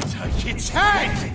Take its head!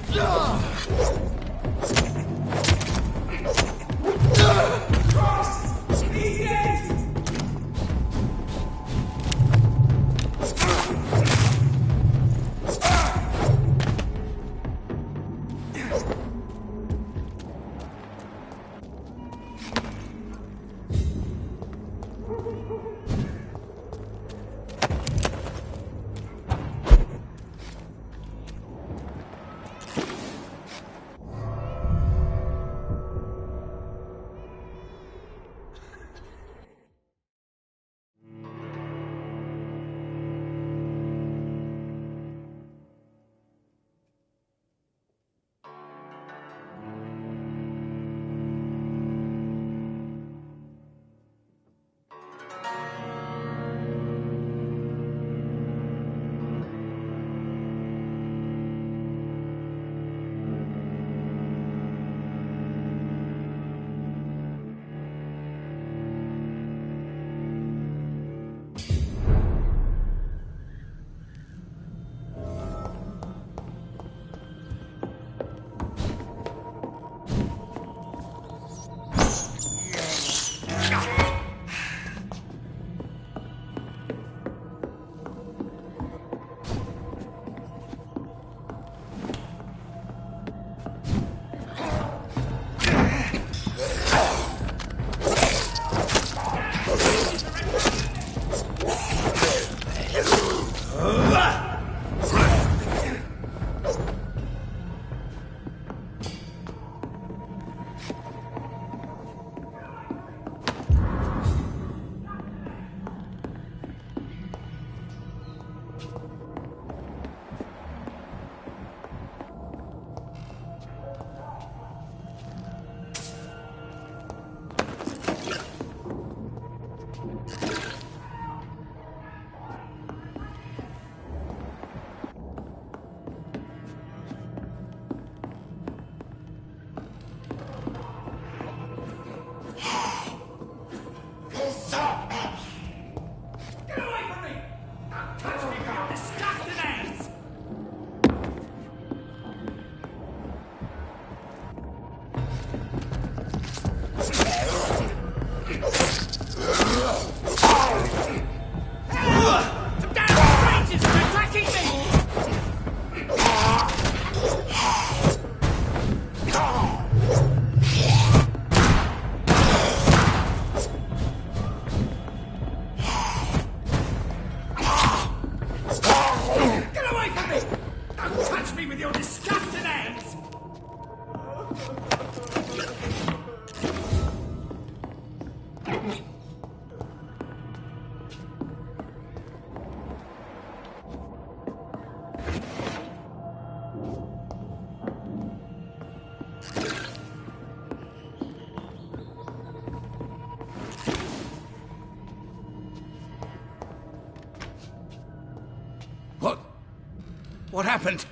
What happened?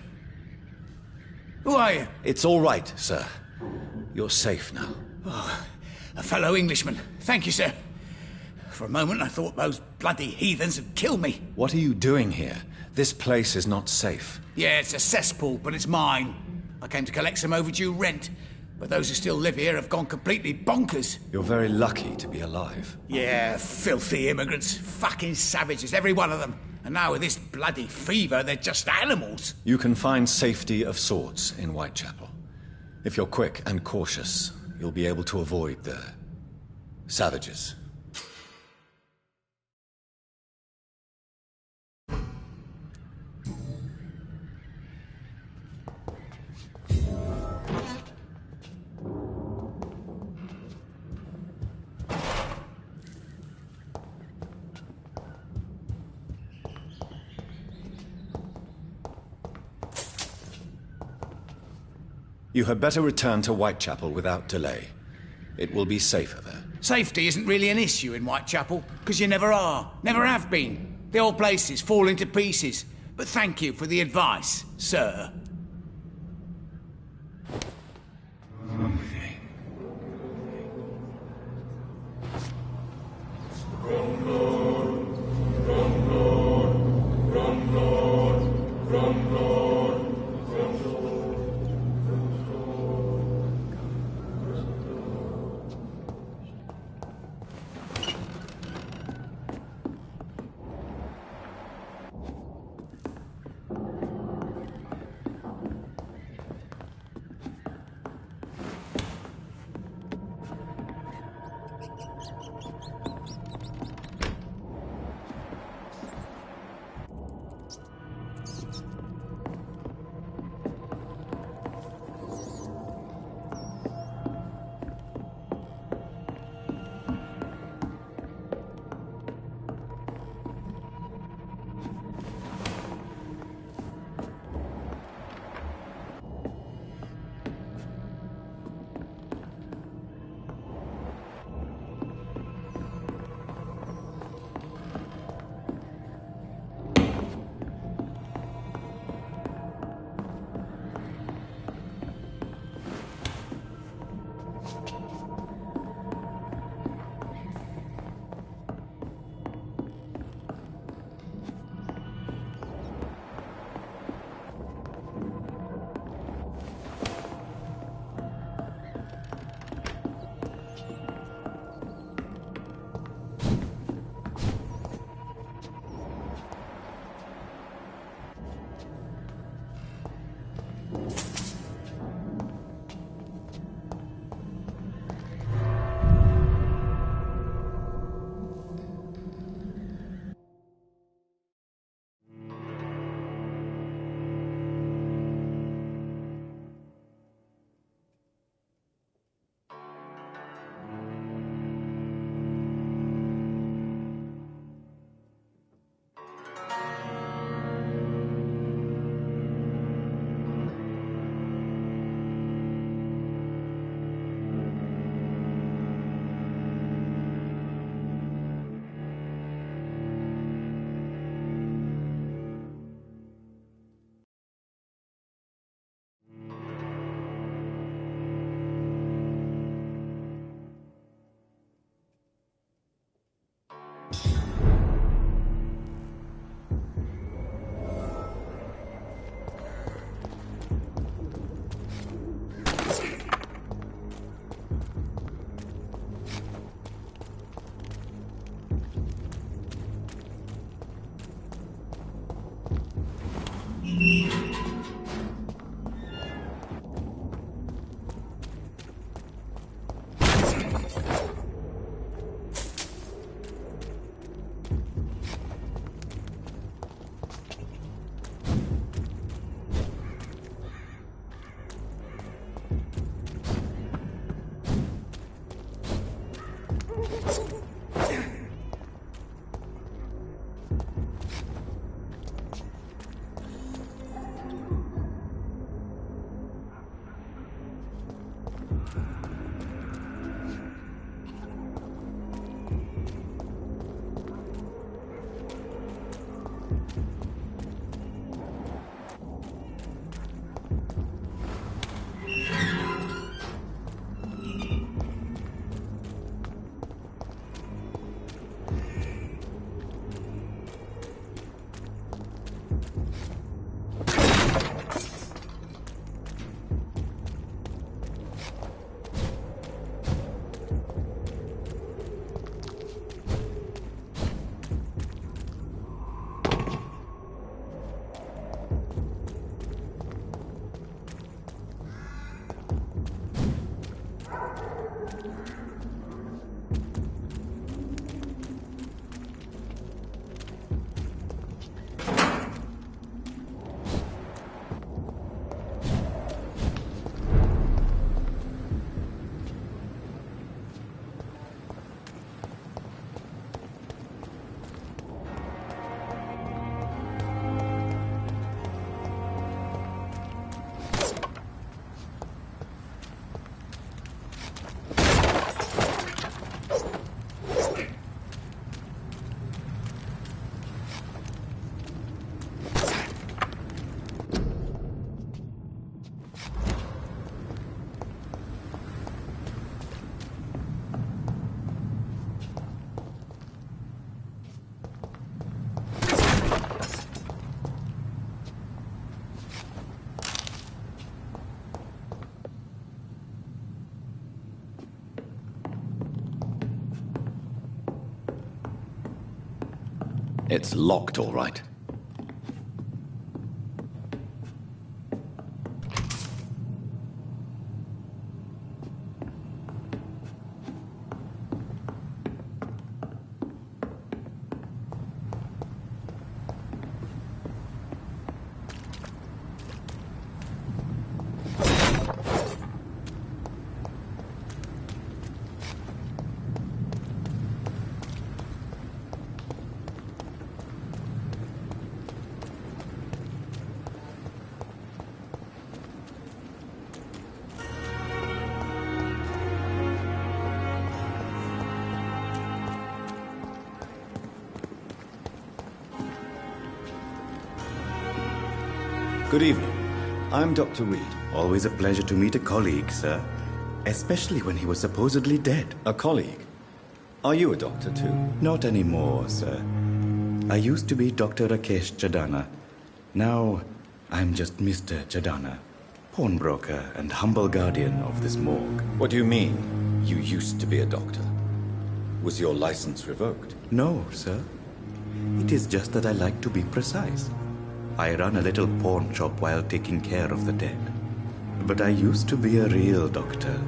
Who are you? It's all right, sir. You're safe now. Oh, a fellow Englishman. Thank you, sir. For a moment I thought those bloody heathens had killed me. What are you doing here? This place is not safe. Yeah, it's a cesspool, but it's mine. I came to collect some overdue rent, but those who still live here have gone completely bonkers. You're very lucky to be alive. Yeah, filthy immigrants. Fucking savages, every one of them. And now with this bloody fever, they're just animals. You can find safety of sorts in Whitechapel. If you're quick and cautious, you'll be able to avoid the savages. You had better return to Whitechapel without delay. It will be safer there. Safety isn't really an issue in Whitechapel, because you never are, never have been. The old place is falling to pieces. But thank you for the advice, sir. It's locked, all right. Good evening. I'm Dr. Reed. Always a pleasure to meet a colleague, sir. Especially when he was supposedly dead. A colleague? Are you a doctor too? Not anymore, sir. I used to be Dr. Rakesh Chadana. Now, I'm just Mr. Chadana, pawnbroker and humble guardian of this morgue. What do you mean, you used to be a doctor? Was your license revoked? No, sir. It is just that I like to be precise. I run a little pawn shop while taking care of the dead. But I used to be a real doctor.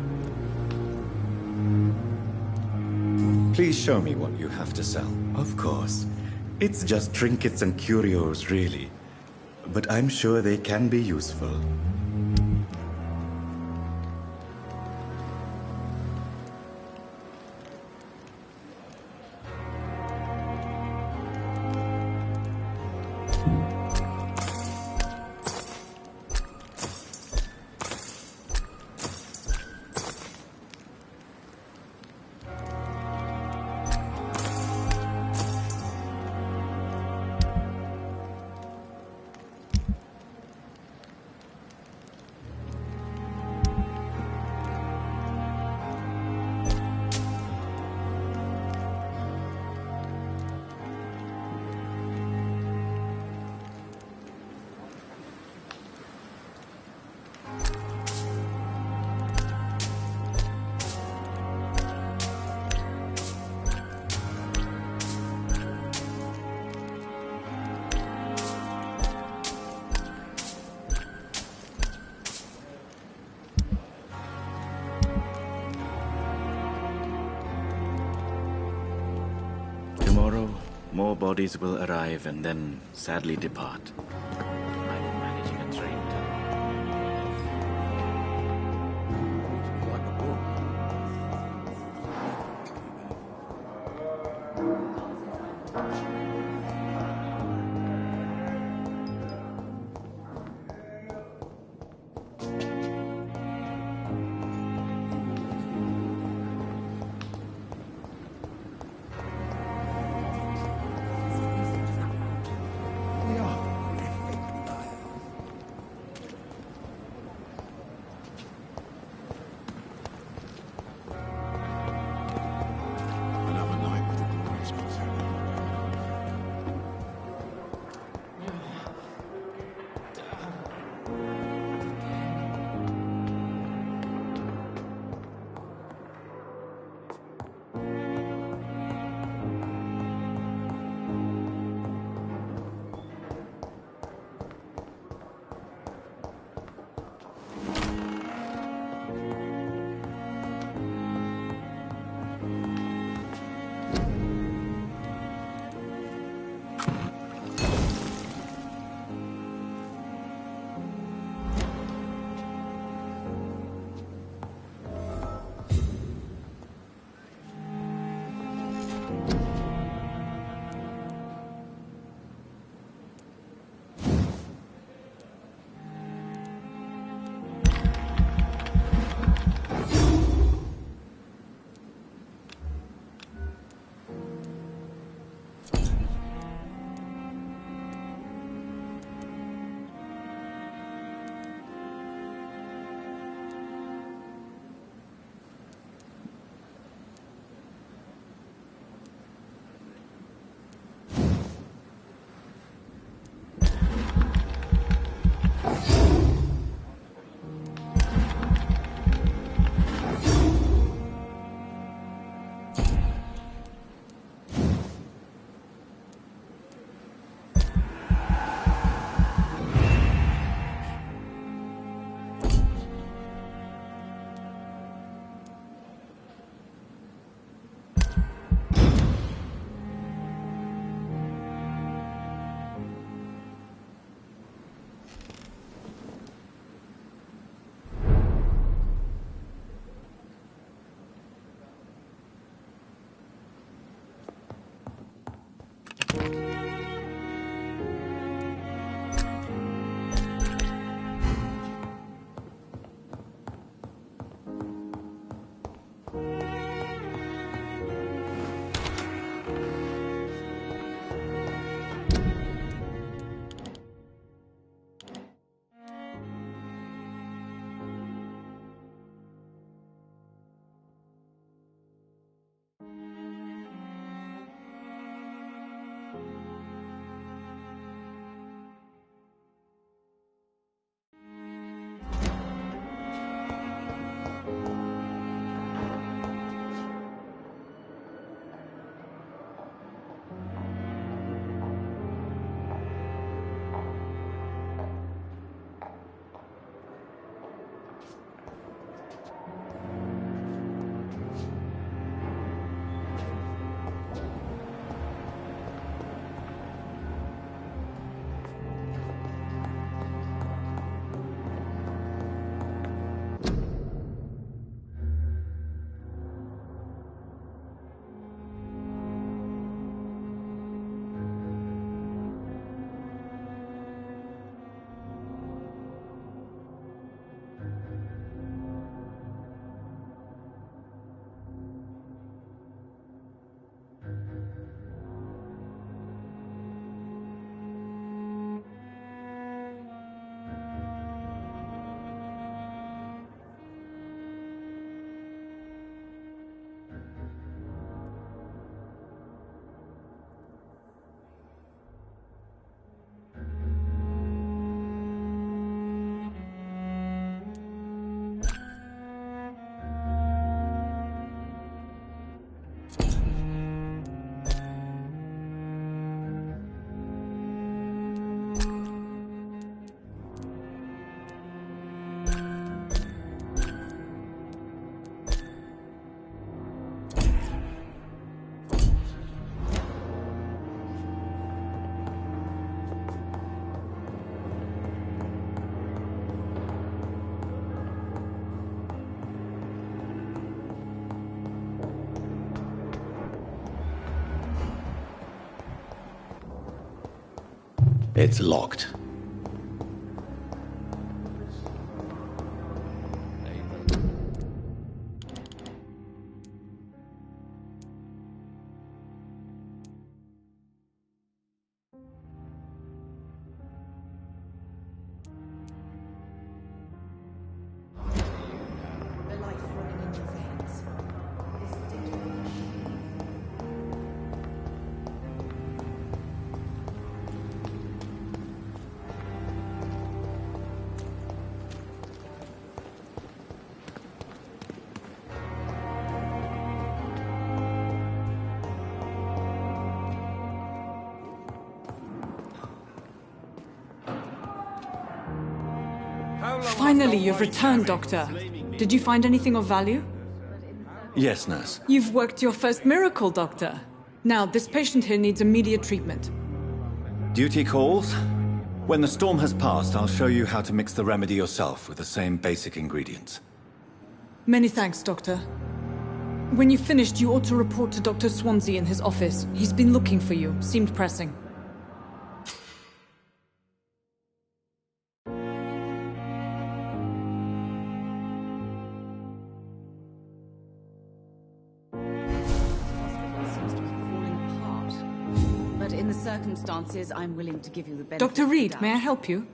Please show me what you have to sell. Of course. It's just trinkets and curios, really. But I'm sure they can be useful. Tomorrow, more bodies will arrive and then sadly depart. I'm managing a train It's locked. Finally, you've returned, Doctor. Did you find anything of value? Yes, nurse. You've worked your first miracle, Doctor. Now, this patient here needs immediate treatment. Duty calls. When the storm has passed, I'll show you how to mix the remedy yourself with the same basic ingredients. Many thanks, Doctor. When you've finished, you ought to report to Dr. Swansea in his office. He's been looking for you. Seemed pressing. Circumstances, I'm willing to give you the benefit. Dr. Reed, may I help you?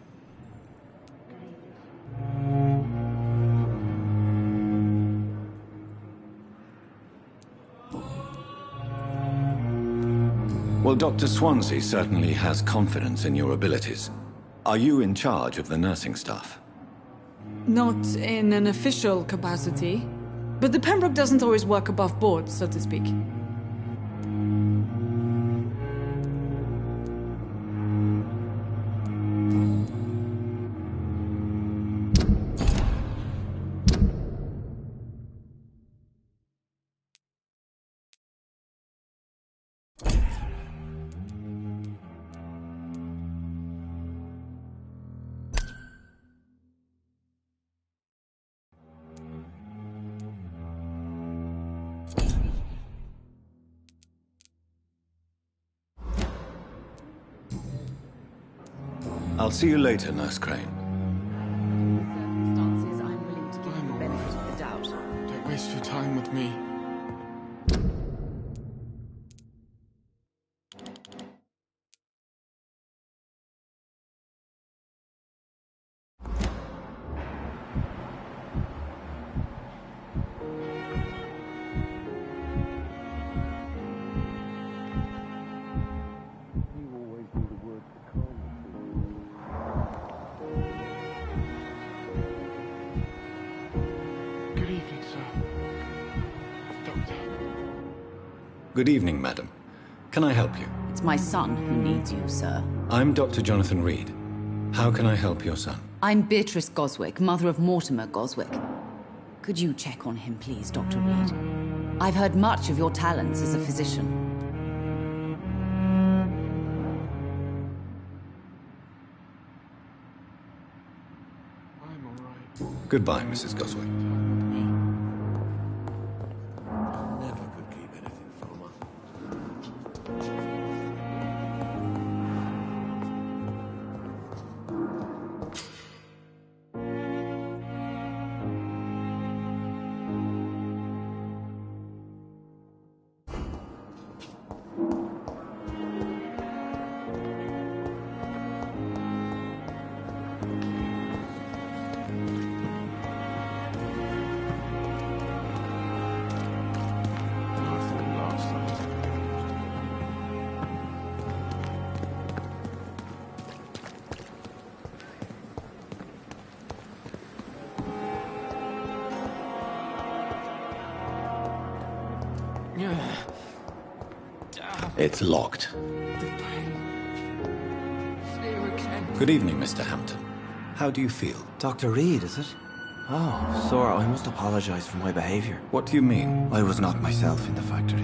Well, Dr. Swansea certainly has confidence in your abilities. Are you in charge of the nursing staff? Not in an official capacity, but the Pembroke doesn't always work above board, so to speak. I'll see you later, Nurse Crane. Circumstances, I'm willing to give you the benefit of the doubt. Don't waste your time with me. Good evening, sir. Doctor. Good evening, madam. Can I help you? It's my son who needs you, sir. I'm Dr. Jonathan Reed. How can I help your son? I'm Beatrice Goswick, mother of Mortimer Goswick. Could you check on him, please, Dr. Reed? I've heard much of your talents as a physician. I'm alright. Goodbye, Mrs. Goswick. Never could keep anything from her. Nothing lost. It's locked. The pain. Here again. Good evening, Mr. Hampton. How do you feel? Dr. Reed, is it? Oh, sir, I must apologize for my behavior. What do you mean? I was not myself in the factory.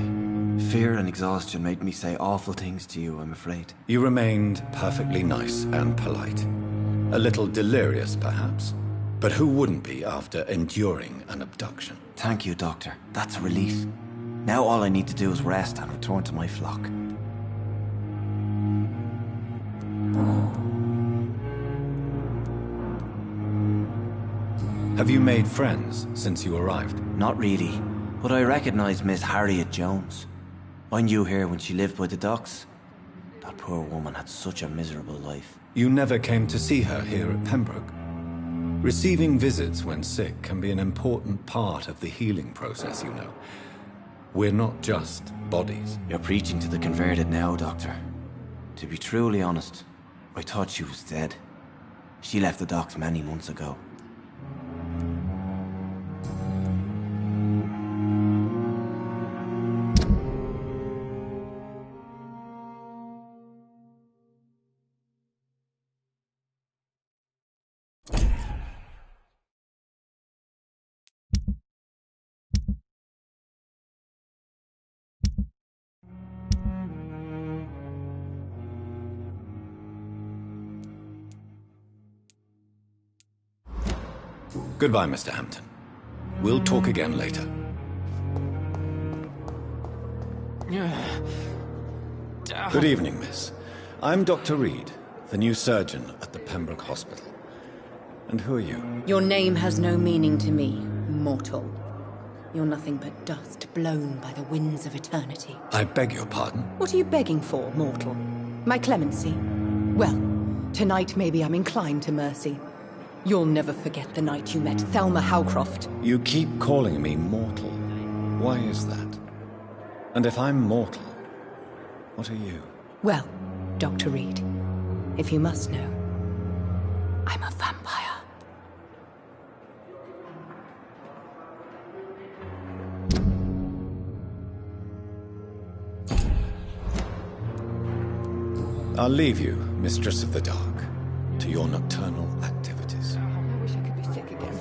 Fear and exhaustion made me say awful things to you, I'm afraid. You remained perfectly nice and polite. A little delirious, perhaps. But who wouldn't be after enduring an abduction? Thank you, Doctor. That's a relief. Now all I need to do is rest and return to my flock. Have you made friends since you arrived? Not really, but I recognize Miss Harriet Jones. I knew her when she lived by the docks. That poor woman had such a miserable life. You never came to see her here at Pembroke. Receiving visits when sick can be an important part of the healing process, you know. We're not just bodies. You're preaching to the converted now, Doctor. To be truly honest, I thought she was dead. She left the docks many months ago. Goodbye, Mr. Hampton. We'll talk again later. Good evening, miss. I'm Dr. Reed, the new surgeon at the Pembroke Hospital. And who are you? Your name has no meaning to me, mortal. You're nothing but dust blown by the winds of eternity. I beg your pardon? What are you begging for, mortal? My clemency? Well, tonight maybe I'm inclined to mercy. You'll never forget the night you met Thelma Howcroft. You keep calling me mortal. Why is that? And if I'm mortal, what are you? Well, Dr. Reed, if you must know, I'm a vampire. I'll leave you, Mistress of the Dark, to your nocturnal activities. I wish I could be sick again.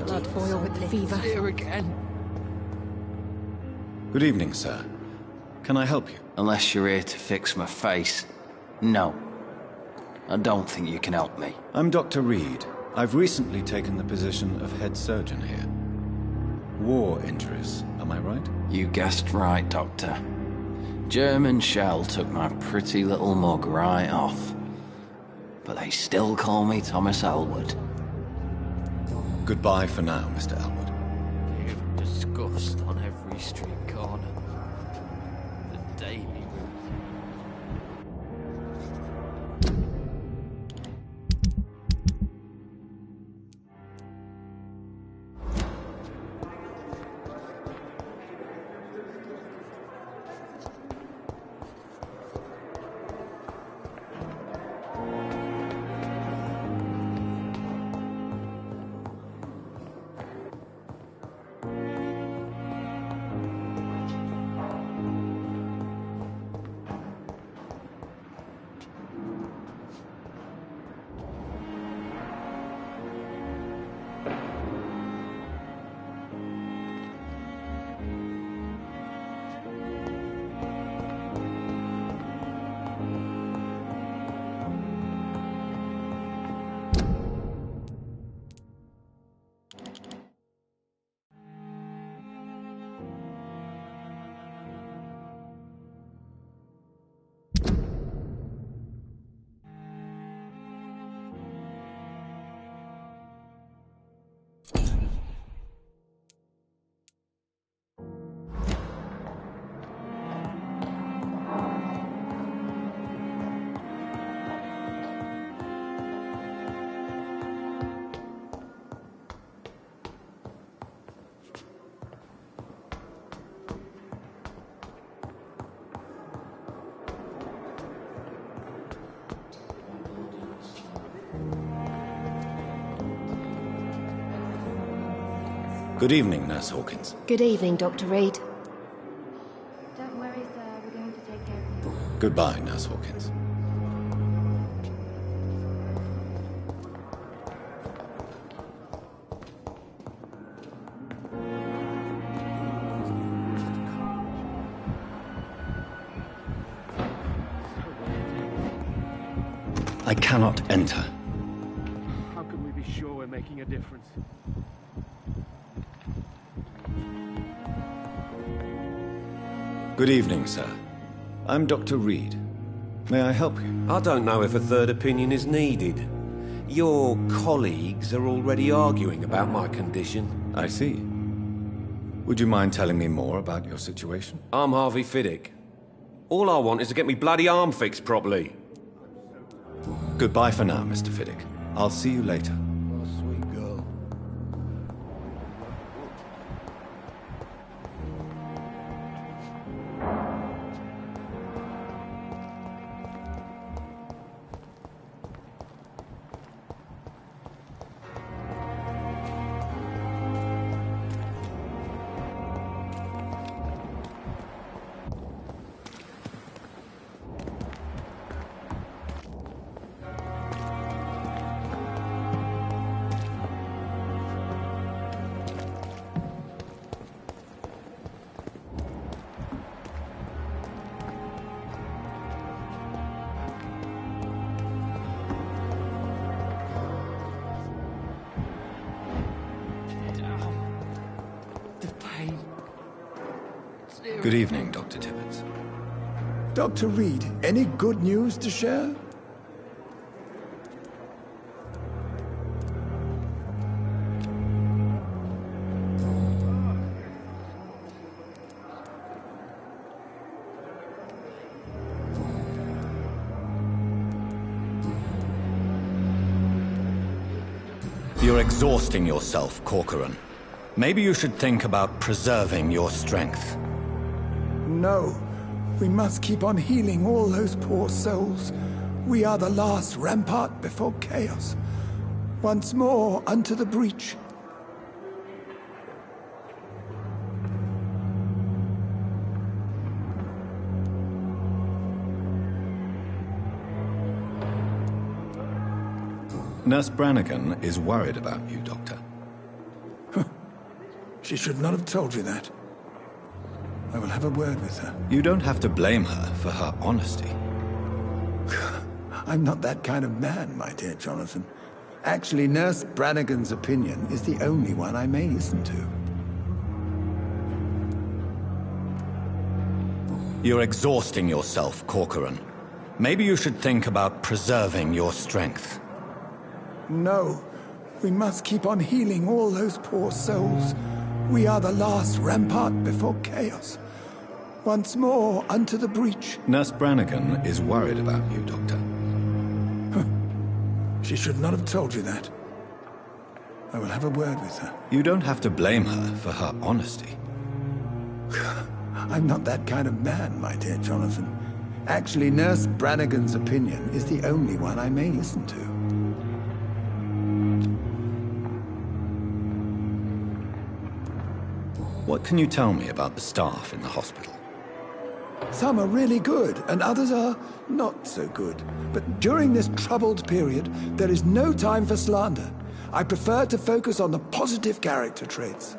Blood foil with the fever. Here again. Good evening, sir. Can I help you? Unless you're here to fix my face. No. I don't think you can help me. I'm Dr. Reed. I've recently taken the position of head surgeon here. War injuries, am I right? You guessed right, Doctor. German shell took my pretty little mug right off. but they still call me Thomas Elwood. Goodbye for now, Mr. Elwood. Hear of disgust on every street corner. The daily route. Good evening, Nurse Hawkins. Good evening, Dr. Reed. Don't worry, sir. We're going to take care of you. Goodbye, Nurse Hawkins. I cannot enter. How can we be sure we're making a difference? Good evening, sir. I'm Dr. Reed. May I help you? I don't know if a third opinion is needed. Your colleagues are already arguing about my condition. I see. Would you mind telling me more about your situation? I'm Harvey Fiddick. All I want is to get me bloody arm fixed properly. Goodbye for now, Mr. Fiddick. I'll see you later. Oh, sweet girl. Good evening, Dr. Tibbets. Dr. Reed, any good news to share? You're exhausting yourself, Corcoran. Maybe you should think about preserving your strength. No. We must keep on healing all those poor souls. We are the last rampart before chaos. Once more, unto the breach. Nurse Brannigan is worried about you, Doctor. She should not have told you that. I will have a word with her. You don't have to blame her for her honesty. I'm not that kind of man, my dear Jonathan. Actually, Nurse Brannigan's opinion is the only one I may listen to. You're exhausting yourself, Corcoran. Maybe you should think about preserving your strength. No, we must keep on healing all those poor souls. We are the last rampart before chaos. Once more, unto the breach. Nurse Brannigan is worried about you, Doctor. She should not have told you that. I will have a word with her. You don't have to blame her for her honesty. I'm not that kind of man, my dear Jonathan. Actually, Nurse Brannigan's opinion is the only one I may listen to. What can you tell me about the staff in the hospital? Some are really good, and others are not so good. But during this troubled period, there is no time for slander. I prefer to focus on the positive character traits.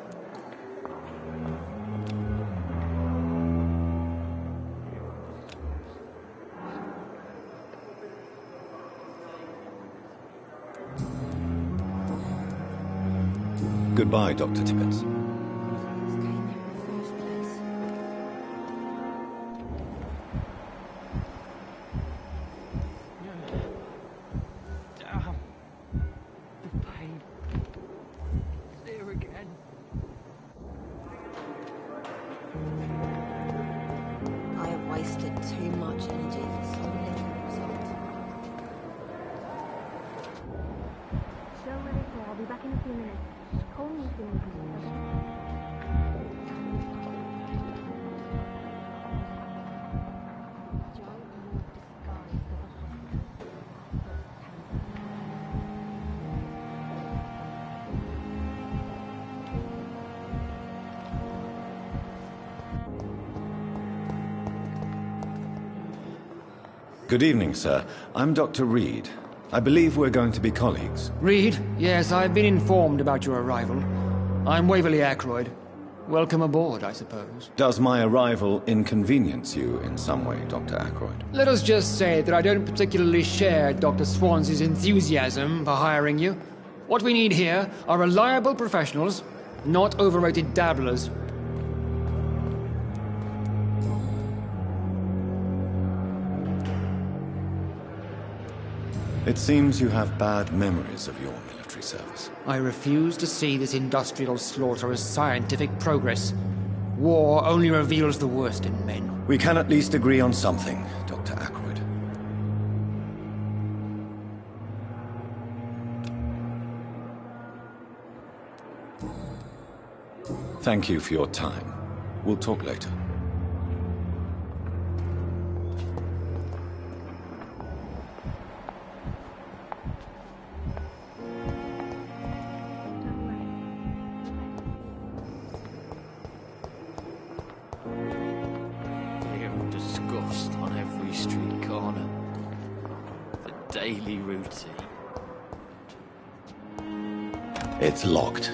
Goodbye, Dr. Tibbets. Good evening, sir. I'm Dr. Reed. I believe we're going to be colleagues. Reed? Yes, I've been informed about your arrival. I'm Waverly Ackroyd. Welcome aboard, I suppose. Does my arrival inconvenience you in some way, Dr. Ackroyd? Let us just say that I don't particularly share Dr. Swansea's enthusiasm for hiring you. What we need here are reliable professionals, not overrated dabblers. It seems you have bad memories of your military service. I refuse to see this industrial slaughter as scientific progress. War only reveals the worst in men. We can at least agree on something, Dr. Ackroyd. Thank you for your time. We'll talk later. Daily routine. It's locked.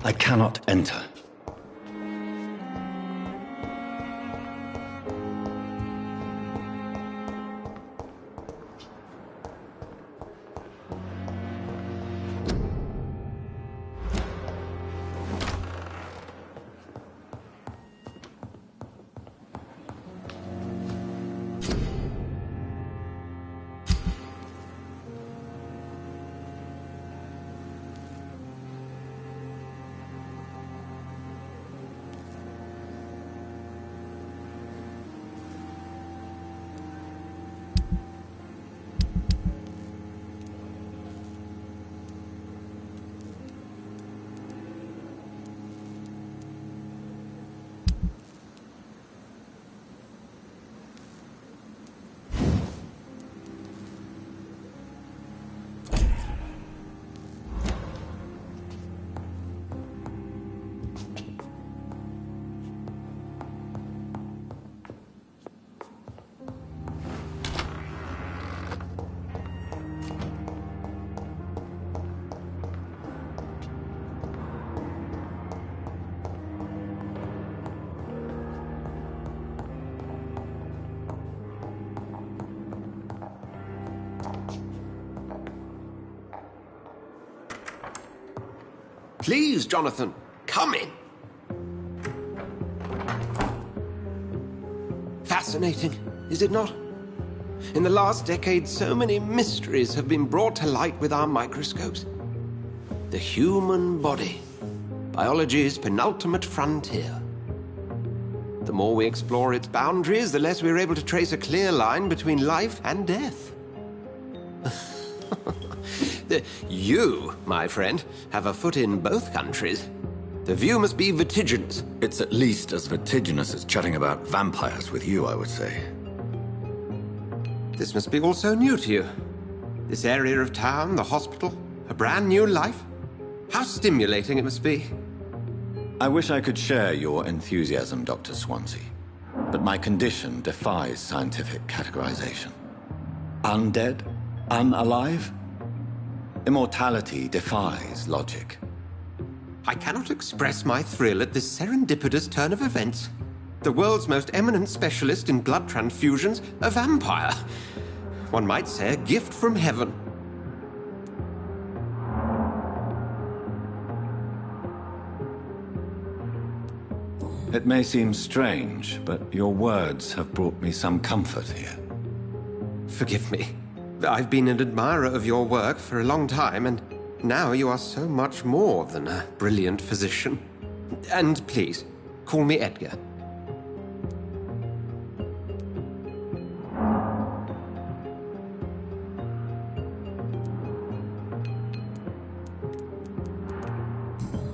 I cannot enter. Please, Jonathan, come in. Fascinating, is it not? In the last decade, so many mysteries have been brought to light with our microscopes. The human body, biology's penultimate frontier. The more we explore its boundaries, the less we're able to trace a clear line between life and death. You, my friend, have a foot in both countries. The view must be vertiginous. It's at least as vertiginous as chatting about vampires with you, I would say. This must be all so new to you. This area of town, the hospital, a brand new life. How stimulating it must be. I wish I could share your enthusiasm, Dr. Swansea. But my condition defies scientific categorization. Undead? Unalive? Immortality defies logic. I cannot express my thrill at this serendipitous turn of events. The world's most eminent specialist in blood transfusions, a vampire. One might say a gift from heaven. It may seem strange, but your words have brought me some comfort here. Forgive me. I've been an admirer of your work for a long time, and now you are so much more than a brilliant physician. And please, call me Edgar.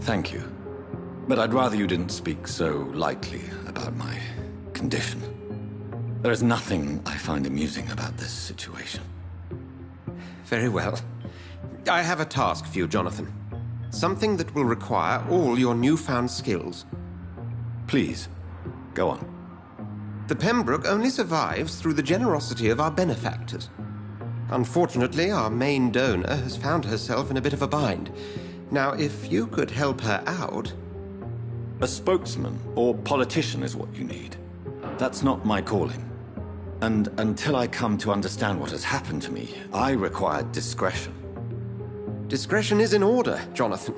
Thank you. But I'd rather you didn't speak so lightly about my condition. There is nothing I find amusing about this situation. Very well. I have a task for you, Jonathan. Something that will require all your newfound skills. Please, go on. The Pembroke only survives through the generosity of our benefactors. Unfortunately, our main donor has found herself in a bit of a bind. Now, if you could help her out... A spokesman or politician is what you need. That's not my calling. And until I come to understand what has happened to me, I require discretion. Discretion is in order, Jonathan.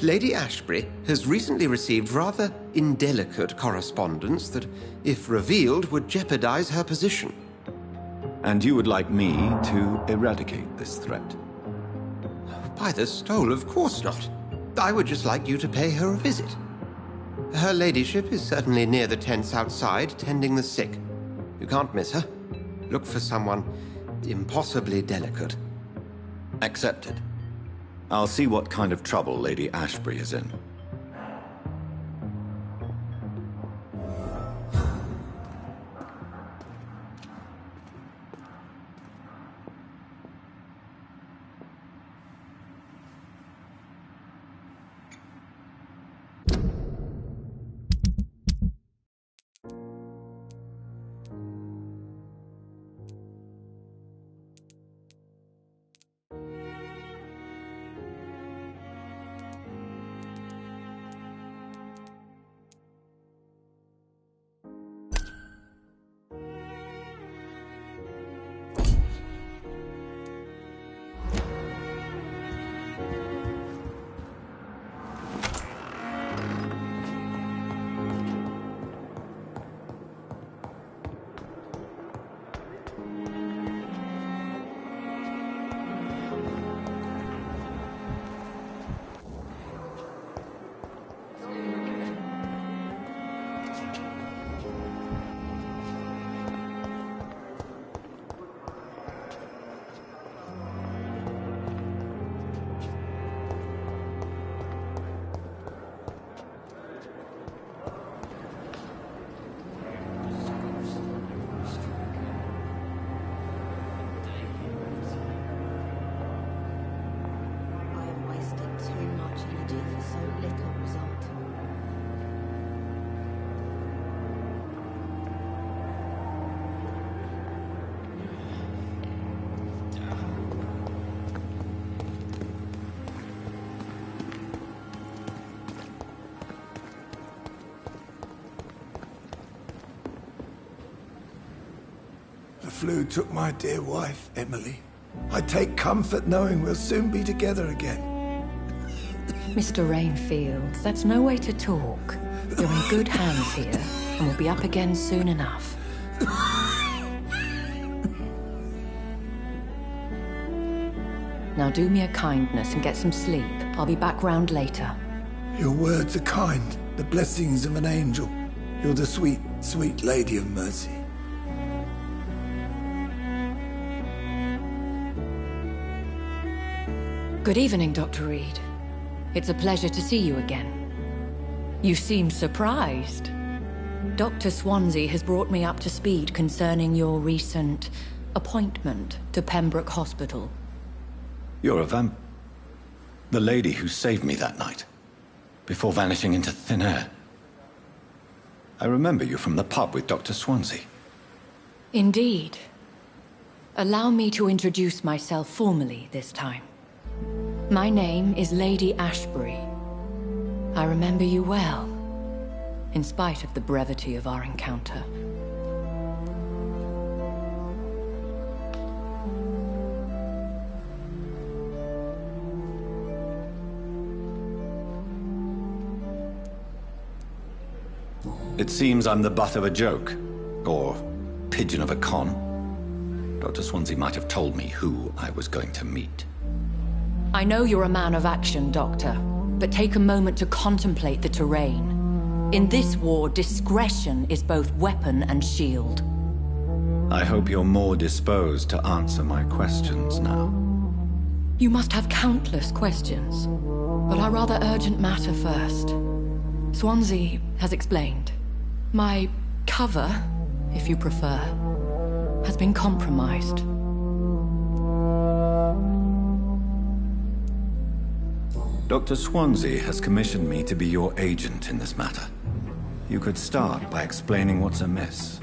Lady Ashbury has recently received rather indelicate correspondence that, if revealed, would jeopardize her position. And you would like me to eradicate this threat? By the stole, of course not. I would just like you to pay her a visit. Her ladyship is certainly near the tents outside, tending the sick. You can't miss her. Look for someone impossibly delicate. Accepted. I'll see what kind of trouble Lady Ashbury is in. flu took my dear wife, Emily. I take comfort knowing we'll soon be together again. Mr. Rainfield, that's no way to talk. You're in good hands here, and we'll be up again soon enough. Now do me a kindness and get some sleep. I'll be back round later. Your words are kind, the blessings of an angel. You're the sweet, sweet Lady of Mercy. Good evening, Dr. Reed. It's a pleasure to see you again. You seem surprised. Dr. Swansea has brought me up to speed concerning your recent appointment to Pembroke Hospital. You're a the lady who saved me that night, before vanishing into thin air. I remember you from the pub with Dr. Swansea. Indeed. Allow me to introduce myself formally this time. My name is Lady Ashbury. I remember you well, in spite of the brevity of our encounter. It seems I'm the butt of a joke, or pigeon of a con. Dr. Swansea might have told me who I was going to meet. I know you're a man of action, Doctor, but take a moment to contemplate the terrain. In this war, discretion is both weapon and shield. I hope you're more disposed to answer my questions now. You must have countless questions, but our rather urgent matter first. Swansea has explained. My cover, if you prefer, has been compromised. Dr. Swansea has commissioned me to be your agent in this matter. You could start by explaining what's amiss.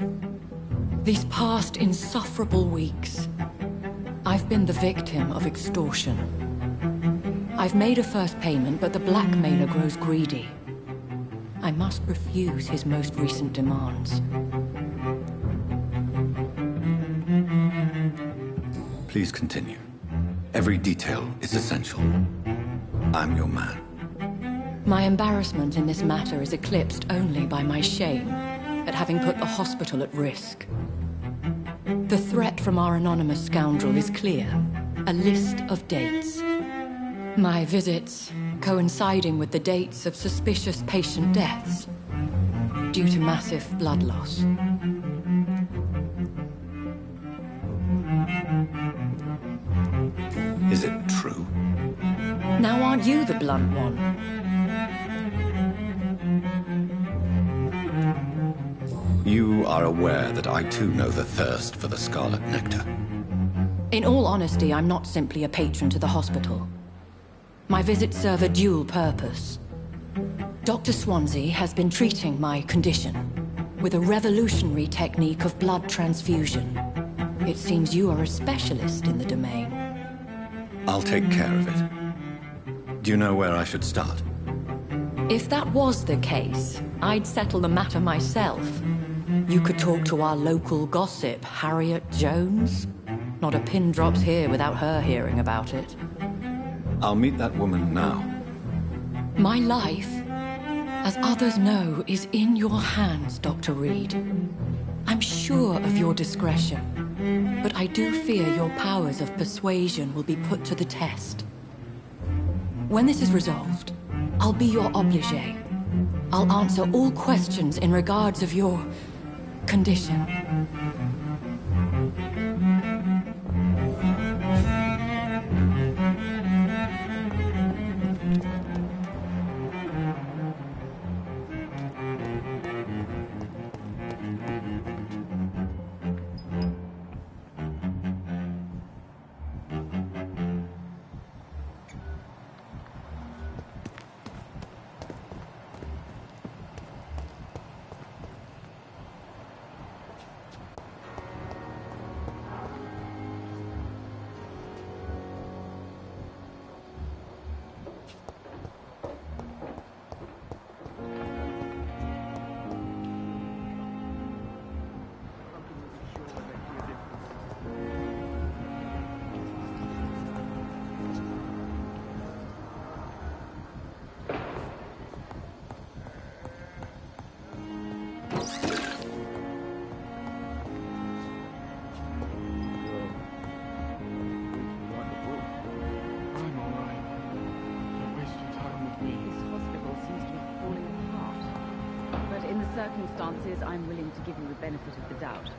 These past insufferable weeks, I've been the victim of extortion. I've made a first payment, but the blackmailer grows greedy. I must refuse his most recent demands. Please continue. Every detail is essential. I'm your man. My embarrassment in this matter is eclipsed only by my shame at having put the hospital at risk. The threat from our anonymous scoundrel is clear. A list of dates. My visits coinciding with the dates of suspicious patient deaths due to massive blood loss. Is it true? Now aren't you the blunt one? You are aware that I too know the thirst for the scarlet nectar. In all honesty, I'm not simply a patron to the hospital. My visits serve a dual purpose. Dr. Swansea has been treating my condition with a revolutionary technique of blood transfusion. It seems you are a specialist in the domain. I'll take care of it. Do you know where I should start? If that was the case, I'd settle the matter myself. You could talk to our local gossip, Harriet Jones. Not a pin drops here without her hearing about it. I'll meet that woman now. My life, as others know, is in your hands, Dr. Reed. I'm sure of your discretion, but I do fear your powers of persuasion will be put to the test. When this is resolved, I'll be your obligé. I'll answer all questions in regards of your condition. circumstances, I'm willing to give you the benefit of the doubt.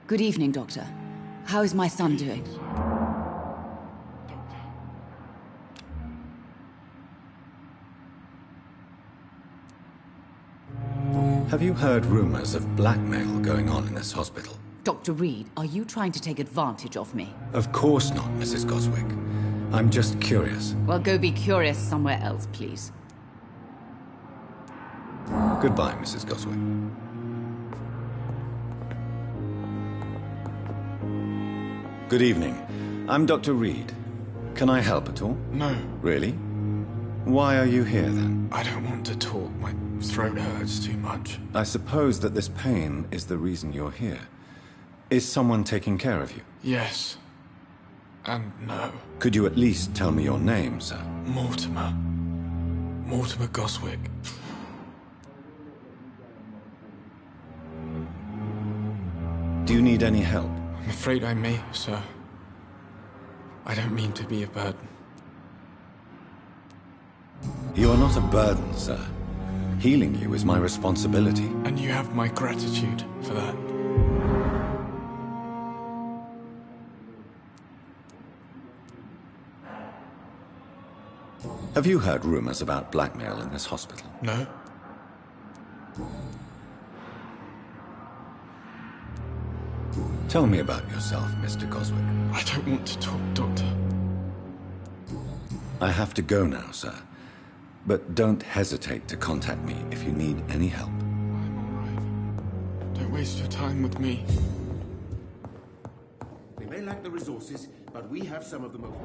Good evening, Doctor. How is my son doing? Have you heard rumors of blackmail going on in this hospital? Dr. Reed, are you trying to take advantage of me? Of course not, Mrs. Goswick. I'm just curious. Well, go be curious somewhere else, please. Goodbye, Mrs. Goswick. Good evening. I'm Dr. Reed. Can I help at all? No. Really? Why are you here, then? I don't want to talk. My throat hurts too much. I suppose that this pain is the reason you're here. Is someone taking care of you? Yes. And no. Could you at least tell me your name, sir? Mortimer. Mortimer Goswick. Do you need any help? I'm afraid I may, sir. I don't mean to be a burden. You are not a burden, sir. Healing you is my responsibility. And you have my gratitude for that. Have you heard rumors about blackmail in this hospital? No. Tell me about yourself, Mr. Goswick. I don't want to talk, Doctor. I have to go now, sir. But don't hesitate to contact me if you need any help. I'm all right. Don't waste your time with me. They may lack the resources, but we have some of the most...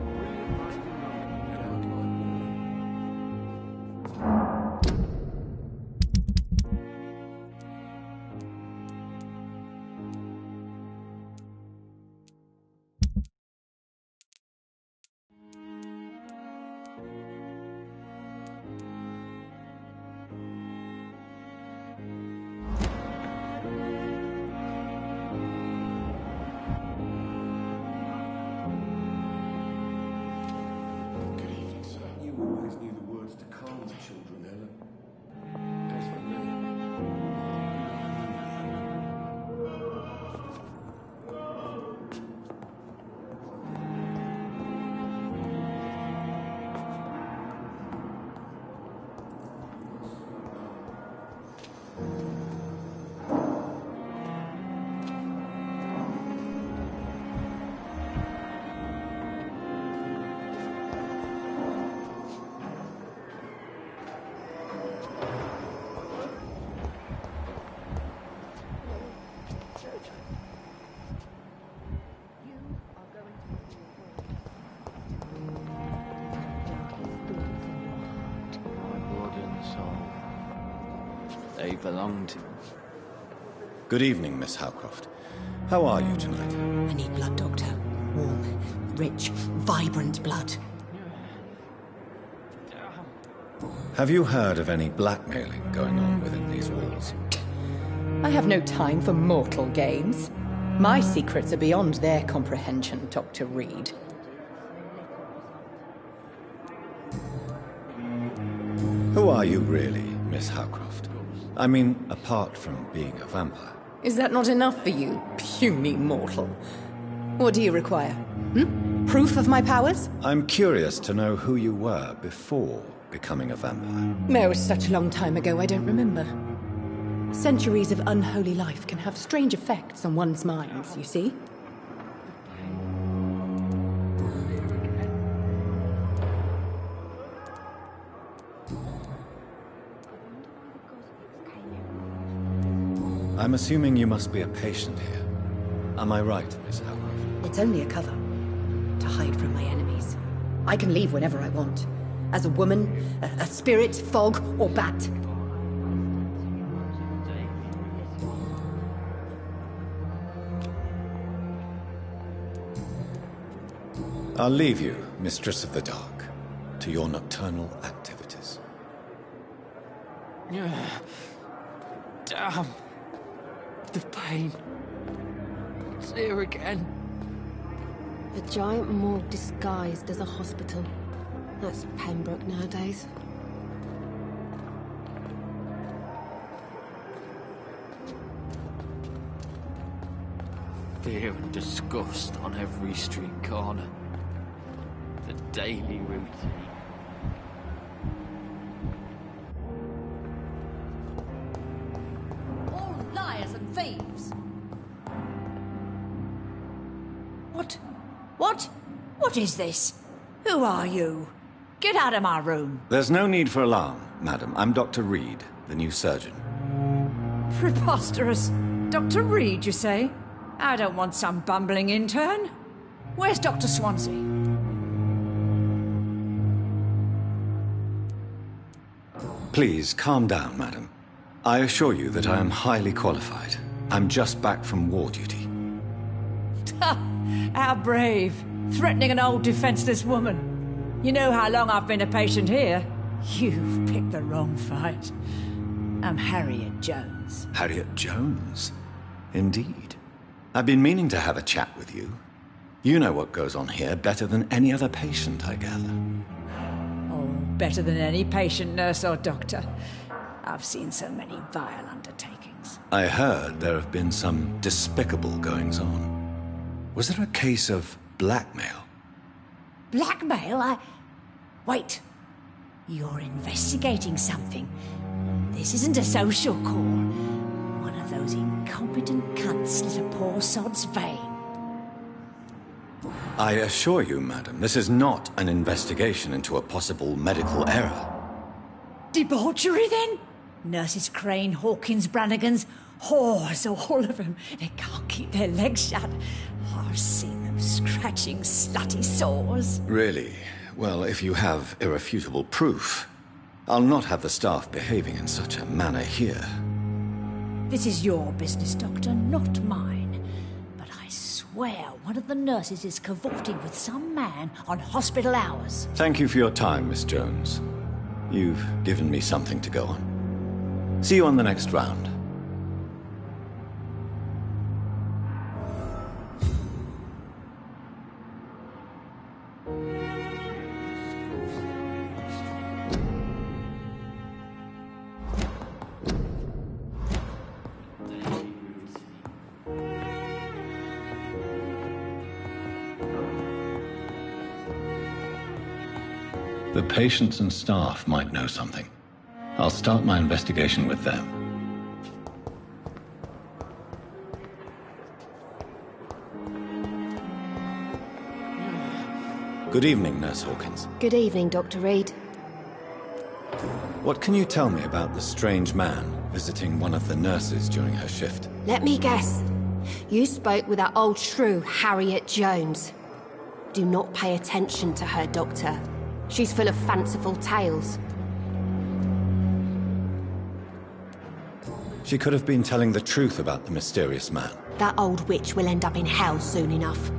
They belong to... Good evening, Miss Howcroft. How are you tonight? I need blood, Doctor. Warm, rich, vibrant blood. Have you heard of any blackmailing going on within these walls? I have no time for mortal games. My secrets are beyond their comprehension, Dr. Reed. Who are you really, Miss Howcroft? I mean, apart from being a vampire. Is that not enough for you, puny mortal? What do you require? Proof of my powers? I'm curious to know who you were before becoming a vampire. It was such a long time ago, I don't remember. Centuries of unholy life can have strange effects on one's minds, you see? I'm assuming you must be a patient here. Am I right, Miss Howcroft? It's only a cover. To hide from my enemies. I can leave whenever I want. As a woman, a spirit, fog, or bat. I'll leave you, Mistress of the Dark, to your nocturnal activities. Damn. The pain. It's here again. A giant morgue disguised as a hospital. That's Pembroke nowadays. Fear and disgust on every street corner. The daily routine. All liars and thieves! What is this? Who are you? Get out of my room. There's no need for alarm, madam. I'm Dr. Reed, the new surgeon. Preposterous. Dr. Reed, you say? I don't want some bumbling intern. Where's Dr. Swansea? Please, calm down, madam. I assure you that I am highly qualified. I'm just back from war duty. How brave. Threatening an old defenseless woman. You know how long I've been a patient here? You've picked the wrong fight. I'm Harriet Jones. Harriet Jones? Indeed. I've been meaning to have a chat with you. You know what goes on here better than any other patient, I gather. Oh, better than any patient, nurse or doctor. I've seen so many vile undertakings. I heard there have been some despicable goings-on. Was there a case of blackmail? Blackmail? Wait. You're investigating something. This isn't a social call. One of those incompetent cunts slit a poor sod's vein. I assure you, madam, this is not an investigation into a possible medical error. Debauchery, then? Nurses Crane, Hawkins, Brannigans, whores, all of them. They can't keep their legs shut. I've seen them scratching slutty sores. Really? Well, if you have irrefutable proof, I'll not have the staff behaving in such a manner here. This is your business, Doctor, not mine. But I swear one of the nurses is cavorting with some man on hospital hours. Thank you for your time, Miss Jones. You've given me something to go on. See you on the next round. The patients and staff might know something. I'll start my investigation with them. Good evening, Nurse Hawkins. Good evening, Dr. Reed. What can you tell me about the strange man visiting one of the nurses during her shift? Let me guess. You spoke with that old shrew, Harriet Jones. Do not pay attention to her, Doctor. She's full of fanciful tales. She could have been telling the truth about the mysterious man. That old witch will end up in hell soon enough.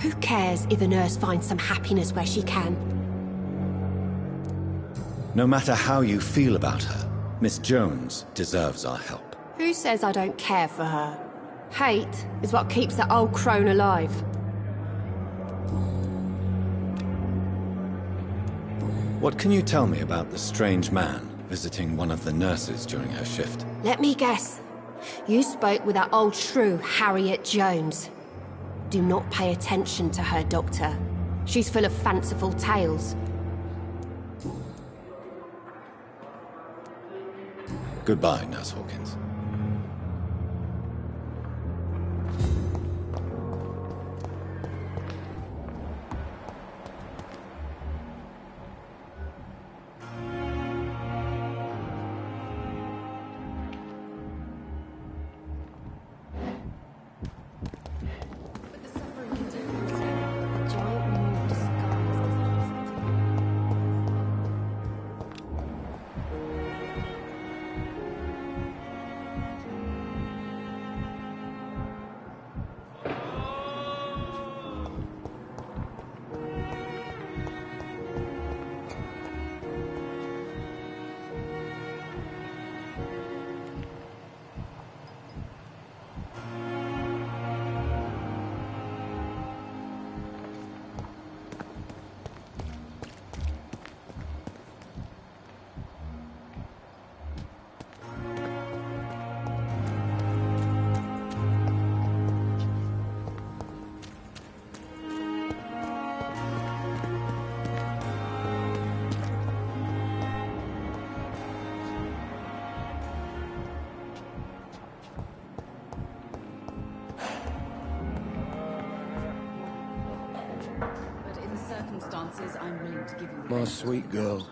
Who cares if a nurse finds some happiness where she can? No matter how you feel about her, Miss Jones deserves our help. Who says I don't care for her? Hate is what keeps that old crone alive. What can you tell me about the strange man visiting one of the nurses during her shift? Let me guess. You spoke with that old shrew, Harriet Jones. Do not pay attention to her, Doctor. She's full of fanciful tales. Goodbye, Nurse Hawkins. But in the circumstances, I'm willing to give you the My benefit of sweet the doubt. girl.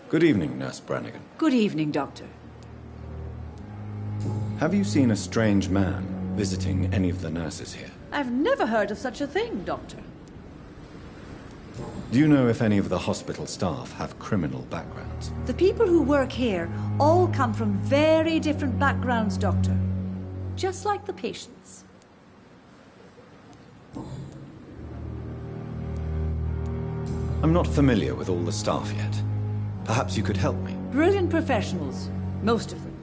Good evening, Nurse Brannigan. Good evening, Doctor. Have you seen a strange man visiting any of the nurses here? I've never heard of such a thing, Doctor. Do you know if any of the hospital staff have criminal backgrounds? The people who work here all come from very different backgrounds, Doctor. Just like the patients. I'm not familiar with all the staff yet. Perhaps you could help me. Brilliant professionals, most of them.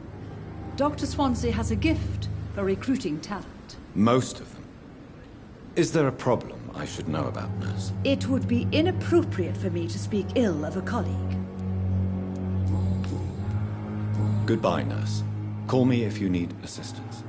Dr. Swansea has a gift for recruiting talent. Most of them. Is there a problem I should know about, Nurse? It would be inappropriate for me to speak ill of a colleague. Goodbye, Nurse. Call me if you need assistance.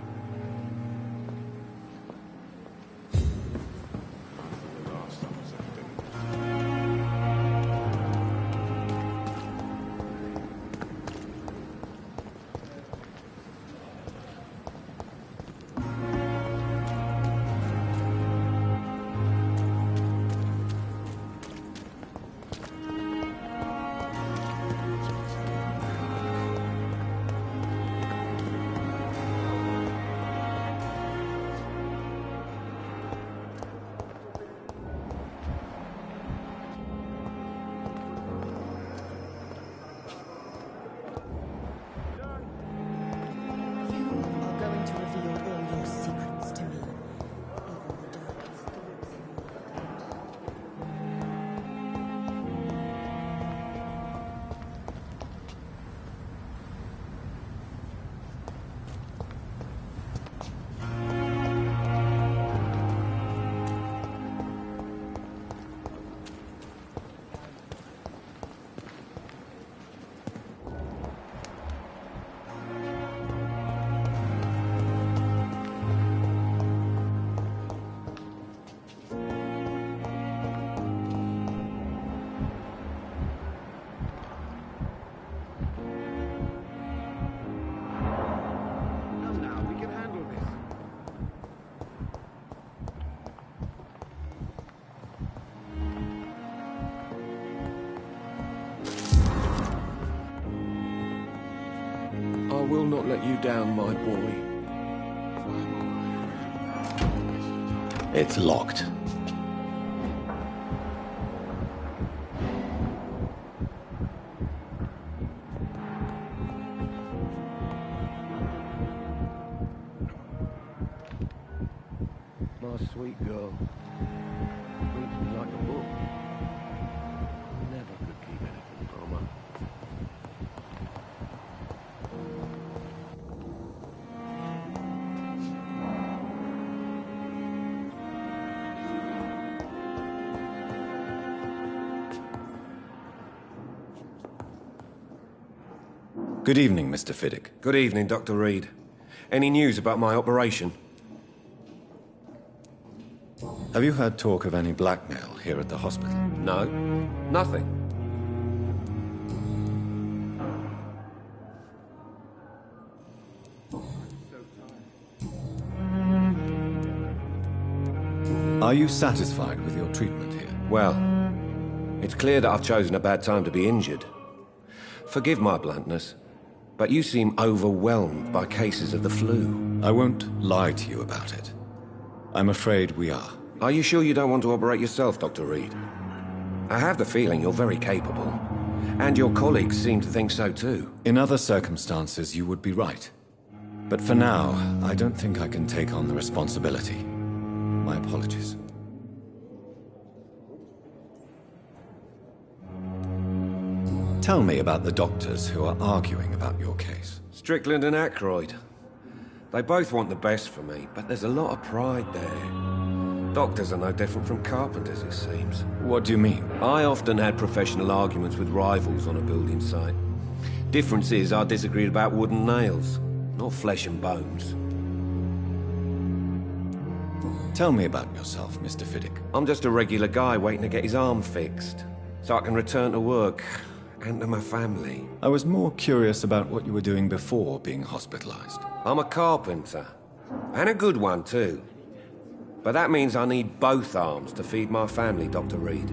I will not let you down, my boy. It's locked. My sweet girl. Reads me like a book. Never could keep anything from her. Good evening, Mr. Fiddick. Good evening, Dr. Reed. Any news about my operation? Have you heard talk of any blackmail here at the hospital? No, nothing. Are you satisfied with your treatment here? Well, it's clear that I've chosen a bad time to be injured. Forgive my bluntness, but you seem overwhelmed by cases of the flu. I won't lie to you about it. I'm afraid we are. Are you sure you don't want to operate yourself, Dr. Reed? I have the feeling you're very capable, and your colleagues seem to think so too. In other circumstances, you would be right. But for now, I don't think I can take on the responsibility. My apologies. Tell me about the doctors who are arguing about your case. Strickland and Ackroyd. They both want the best for me, but there's a lot of pride there. Doctors are no different from carpenters, it seems. What do you mean? I often had professional arguments with rivals on a building site. Difference is I disagreed about wooden nails, not flesh and bones. Tell me about yourself, Mr. Fiddick. I'm just a regular guy waiting to get his arm fixed, so I can return to work and to my family. I was more curious about what you were doing before being hospitalized. I'm a carpenter, and a good one too. But that means I need both arms to feed my family, Dr. Reed.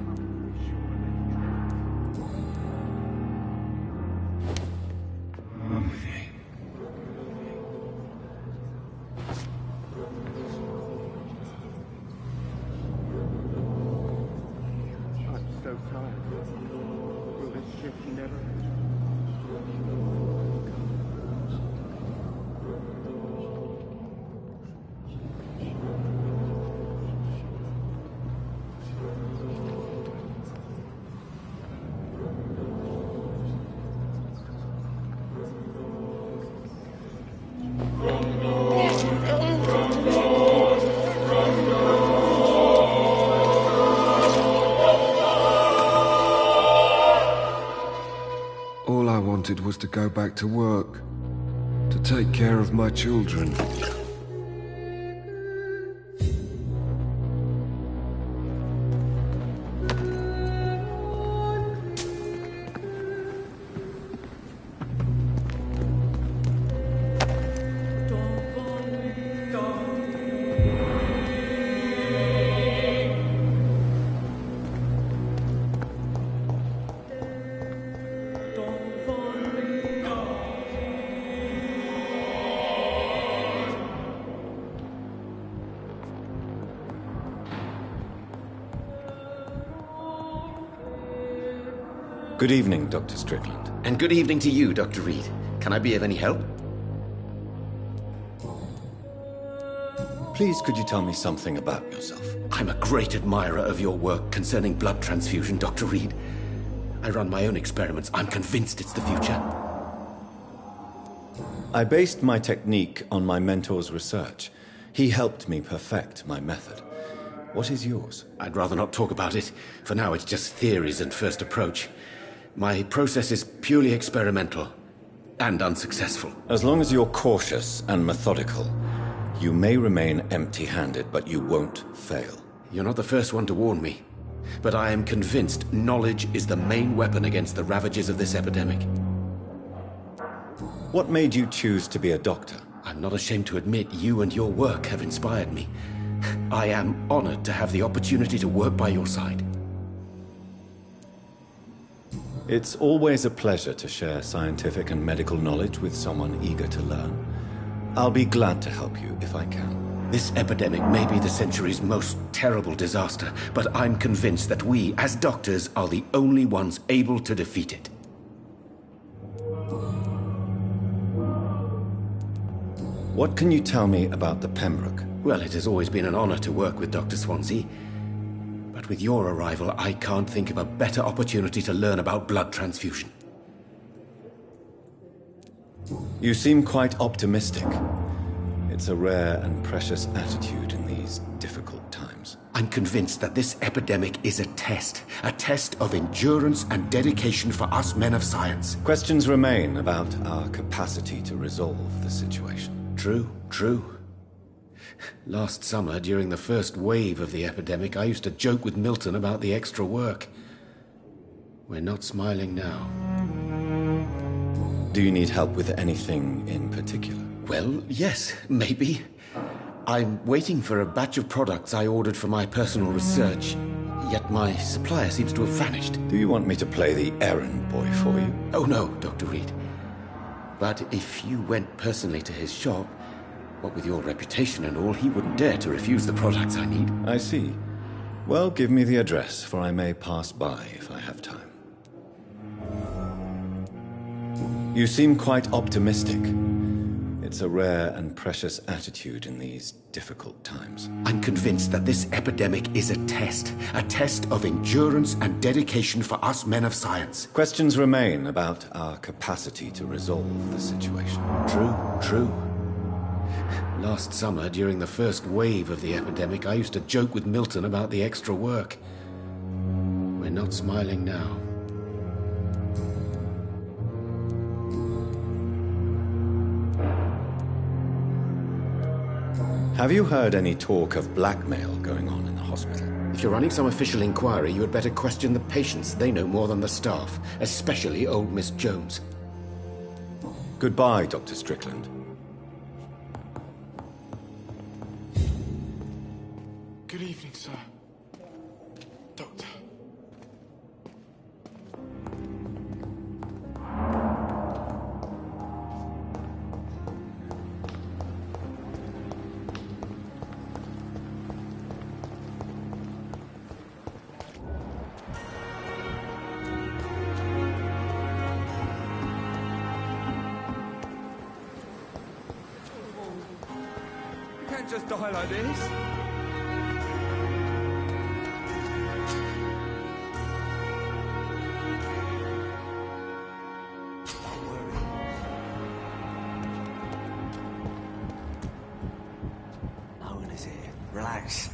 All I wanted was to go back to work, to take care of my children. Good evening, Dr. Strickland. And good evening to you, Dr. Reed. Can I be of any help? Please, could you tell me something about yourself? I'm a great admirer of your work concerning blood transfusion, Dr. Reed. I run my own experiments. I'm convinced it's the future. I based my technique on my mentor's research. He helped me perfect my method. What is yours? I'd rather not talk about it. For now, it's just theories and first approach. My process is purely experimental and unsuccessful. As long as you're cautious and methodical, you may remain empty-handed, but you won't fail. You're not the first one to warn me, but I am convinced knowledge is the main weapon against the ravages of this epidemic. What made you choose to be a doctor? I'm not ashamed to admit you and your work have inspired me. I am honored to have the opportunity to work by your side. It's always a pleasure to share scientific and medical knowledge with someone eager to learn. I'll be glad to help you if I can. This epidemic may be the century's most terrible disaster, but I'm convinced that we, as doctors, are the only ones able to defeat it. What can you tell me about the Pembroke? Well, it has always been an honor to work with Dr. Swansea. But with your arrival, I can't think of a better opportunity to learn about blood transfusion. You seem quite optimistic. It's a rare and precious attitude in these difficult times. I'm convinced that this epidemic is a test of endurance and dedication for us men of science. Questions remain about our capacity to resolve the situation. True. Last summer, during the first wave of the epidemic, I used to joke with Milton about the extra work. We're not smiling now. Do you need help with anything in particular? Well, yes, maybe. I'm waiting for a batch of products I ordered for my personal research, yet my supplier seems to have vanished. Do you want me to play the errand boy for you? Oh no, Dr. Reed. But if you went personally to his shop, what with your reputation and all, he wouldn't dare to refuse the products I need. I see. Well, give me the address, for I may pass by if I have time. You seem quite optimistic. It's a rare and precious attitude in these difficult times. I'm convinced that this epidemic is a test of endurance and dedication for us men of science. Questions remain about our capacity to resolve the situation. True. Last summer, during the first wave of the epidemic, I used to joke with Milton about the extra work. We're not smiling now. Have you heard any talk of blackmail going on in the hospital? If you're running some official inquiry, you had better question the patients. They know more than the staff, especially old Miss Jones. Goodbye, Dr. Strickland. Good evening, sir. Doctor. You can't just die like this. Relax.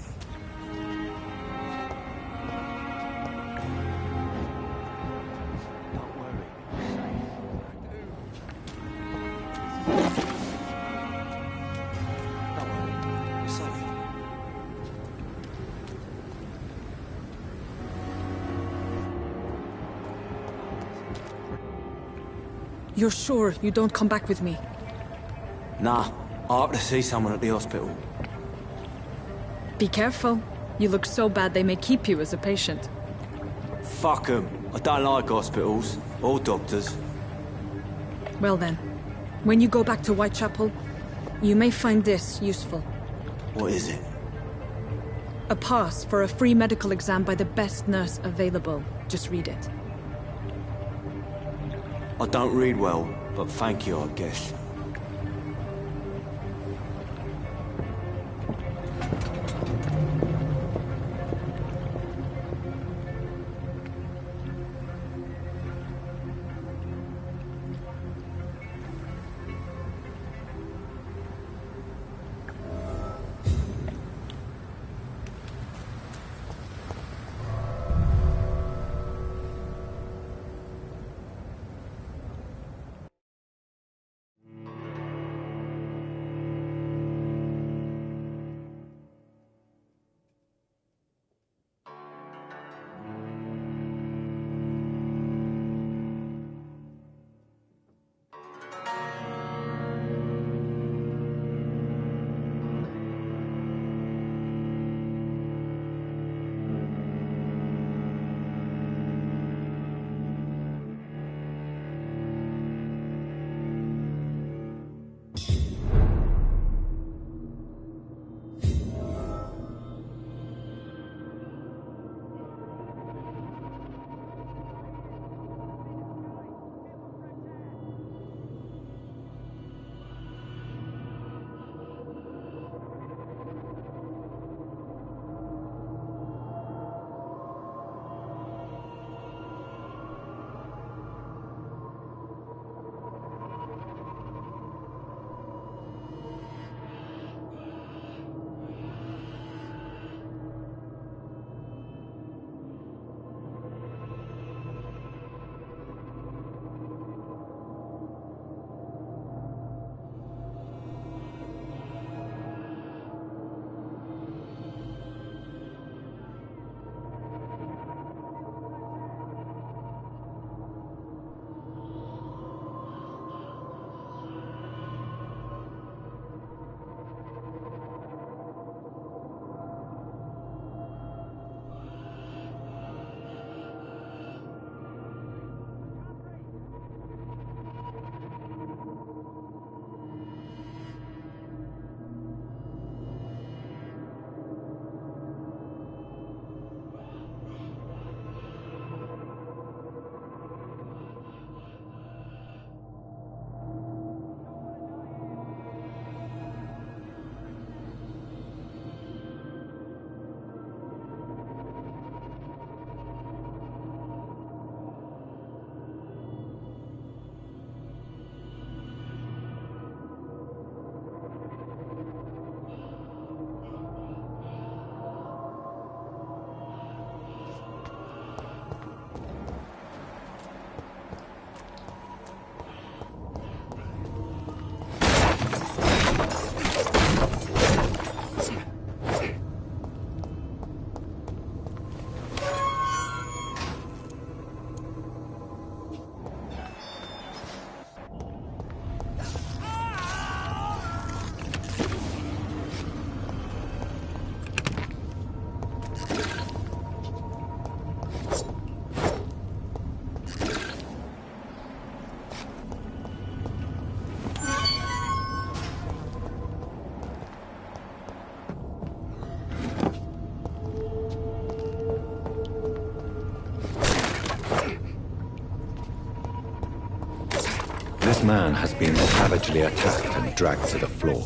You're sure you don't come back with me? Nah, I have to see someone at the hospital. Be careful. You look so bad they may keep you as a patient. Fuck 'em. I don't like hospitals. Or doctors. Well then, when you go back to Whitechapel, you may find this useful. What is it? A pass for a free medical exam by the best nurse available. Just read it. I don't read well, but thank you, I guess. This man has been savagely attacked and dragged to the floor.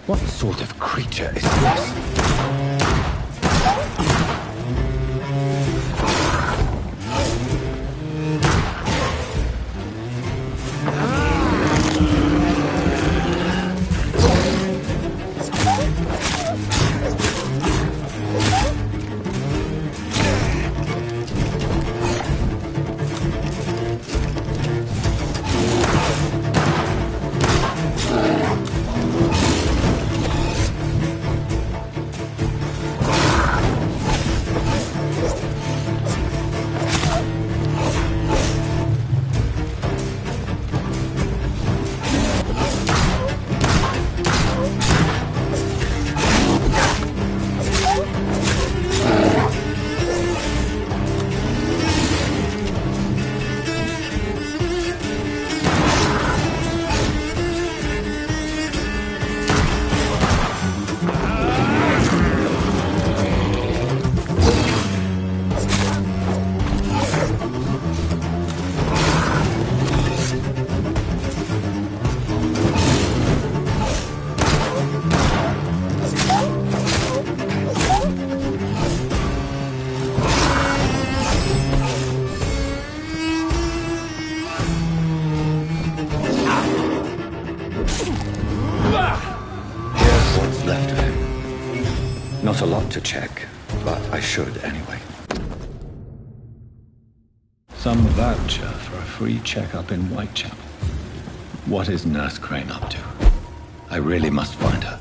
What sort of creature is this? Not a lot to check, but I should anyway. Some voucher for a free checkup in Whitechapel. What is Nurse Crane up to? I really must find her.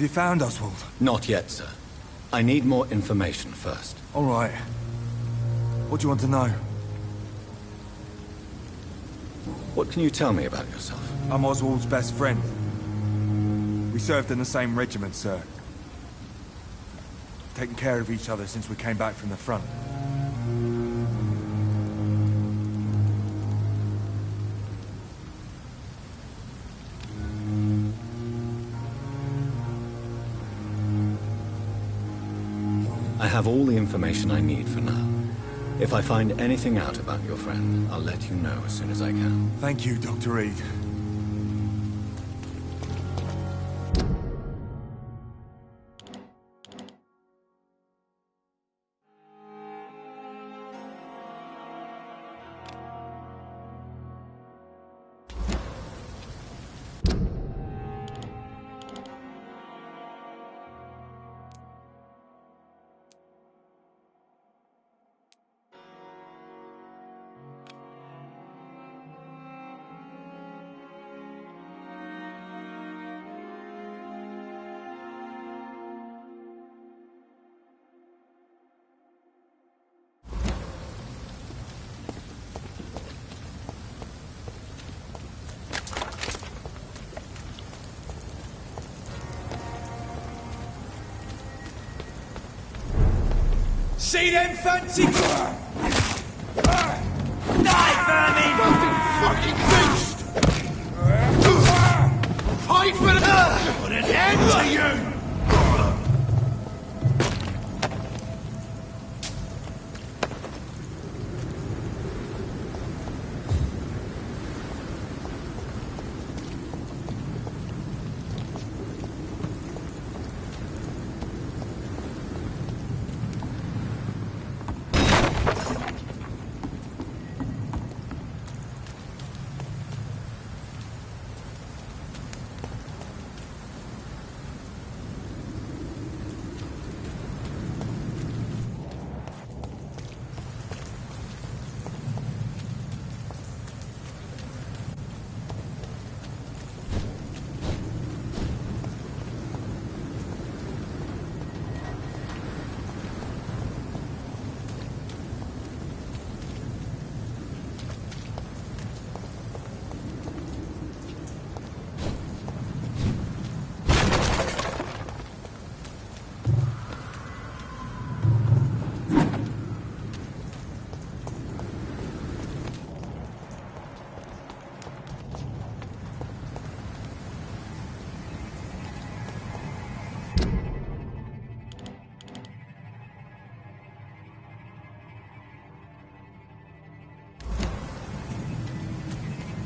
Have you found Oswald? Not yet, sir. I need more information first. All right. What do you want to know? What can you tell me about yourself? I'm Oswald's best friend. We served in the same regiment, sir. Taken care of each other since we came back from the front. I have all the information I need for now. If I find anything out about your friend, I'll let you know as soon as I can. Thank you, Dr. Reed. See them fancy... Die, vermin! Fucking beast! Fight for the... Put an end to you!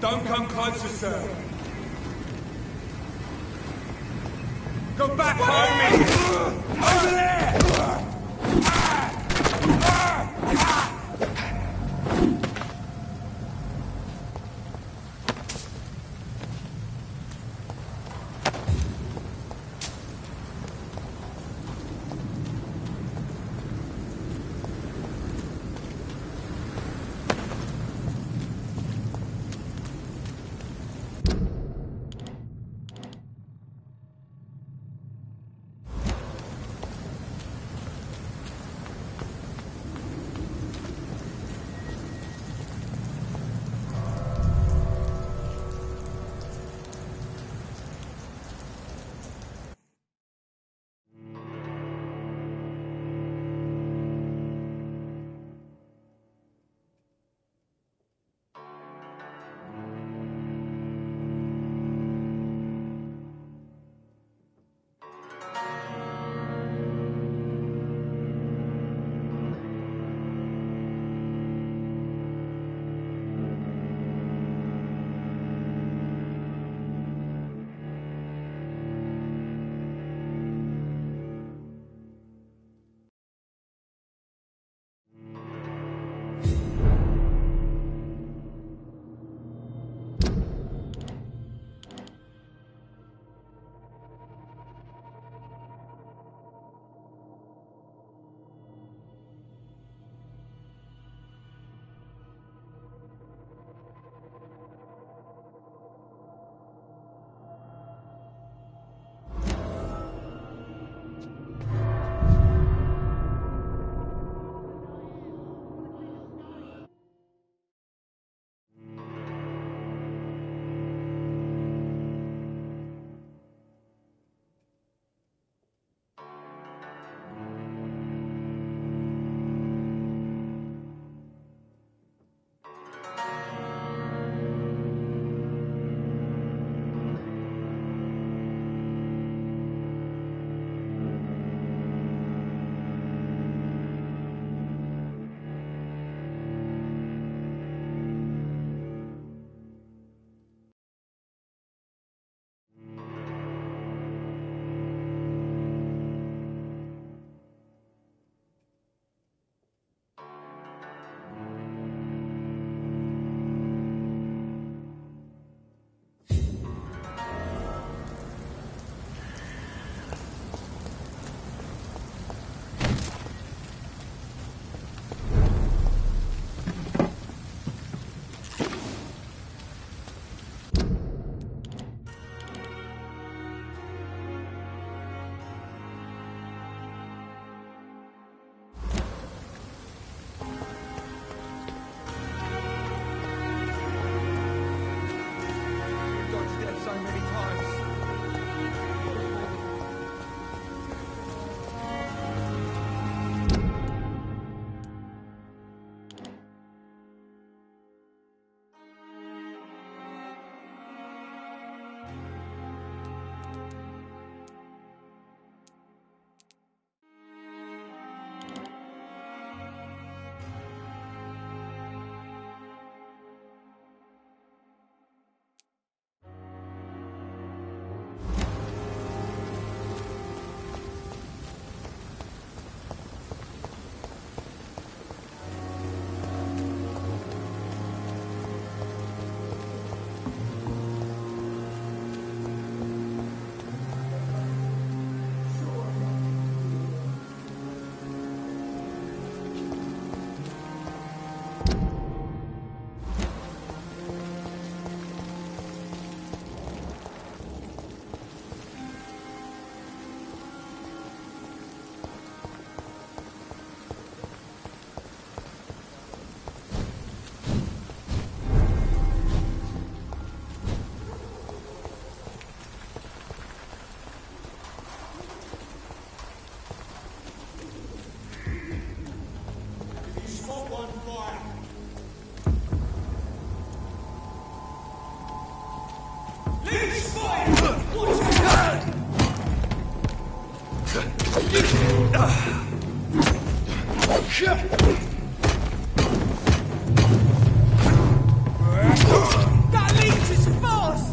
Don't come closer, sir. Go back, homie! Over there! That leech is fast!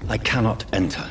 I cannot enter.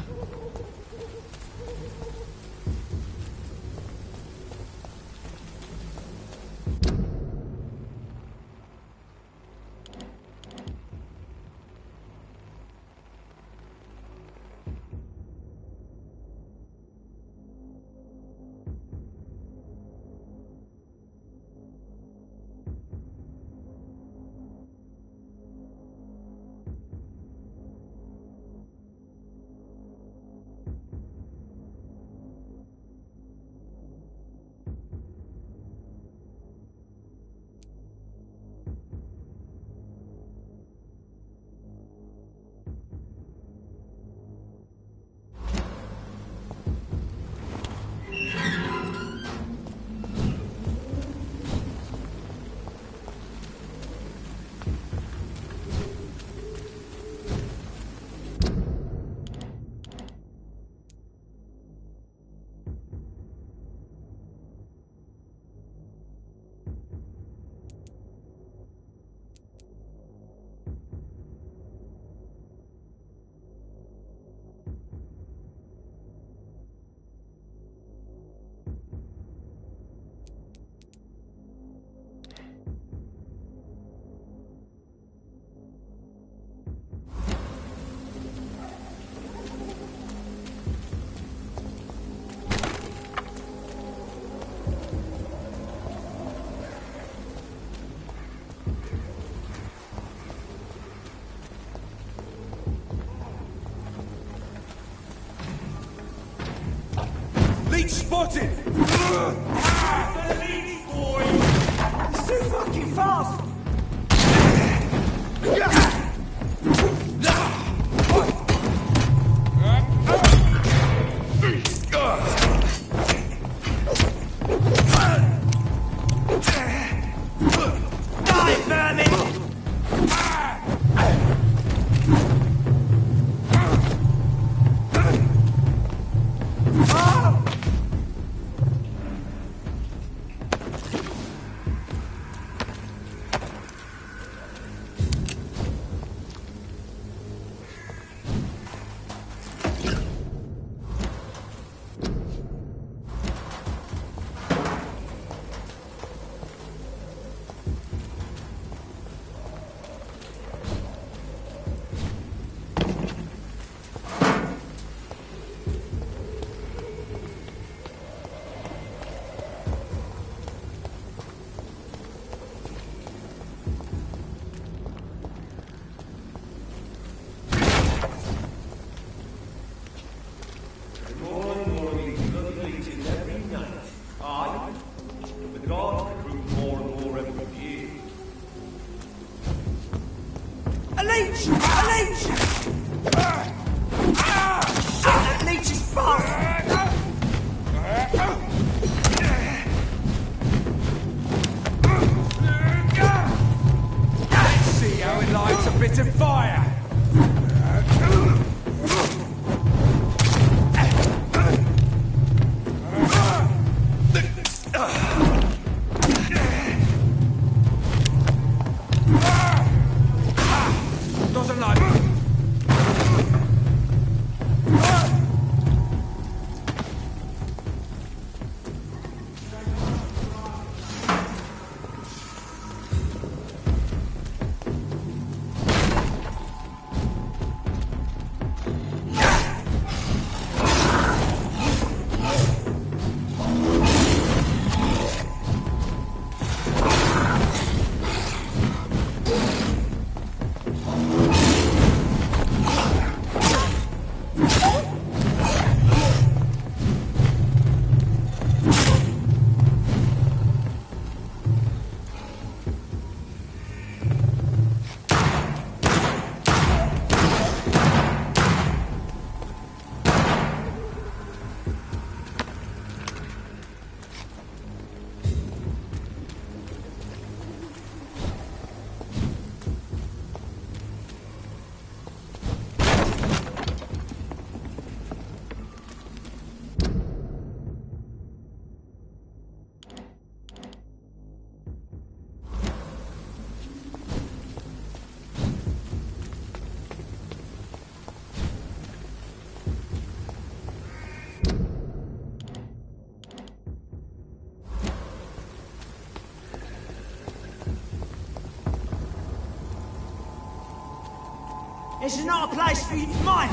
Leech spotted! The leech, boy! He's too fucking fast! Die, vermin! This is not a place for you. Mine!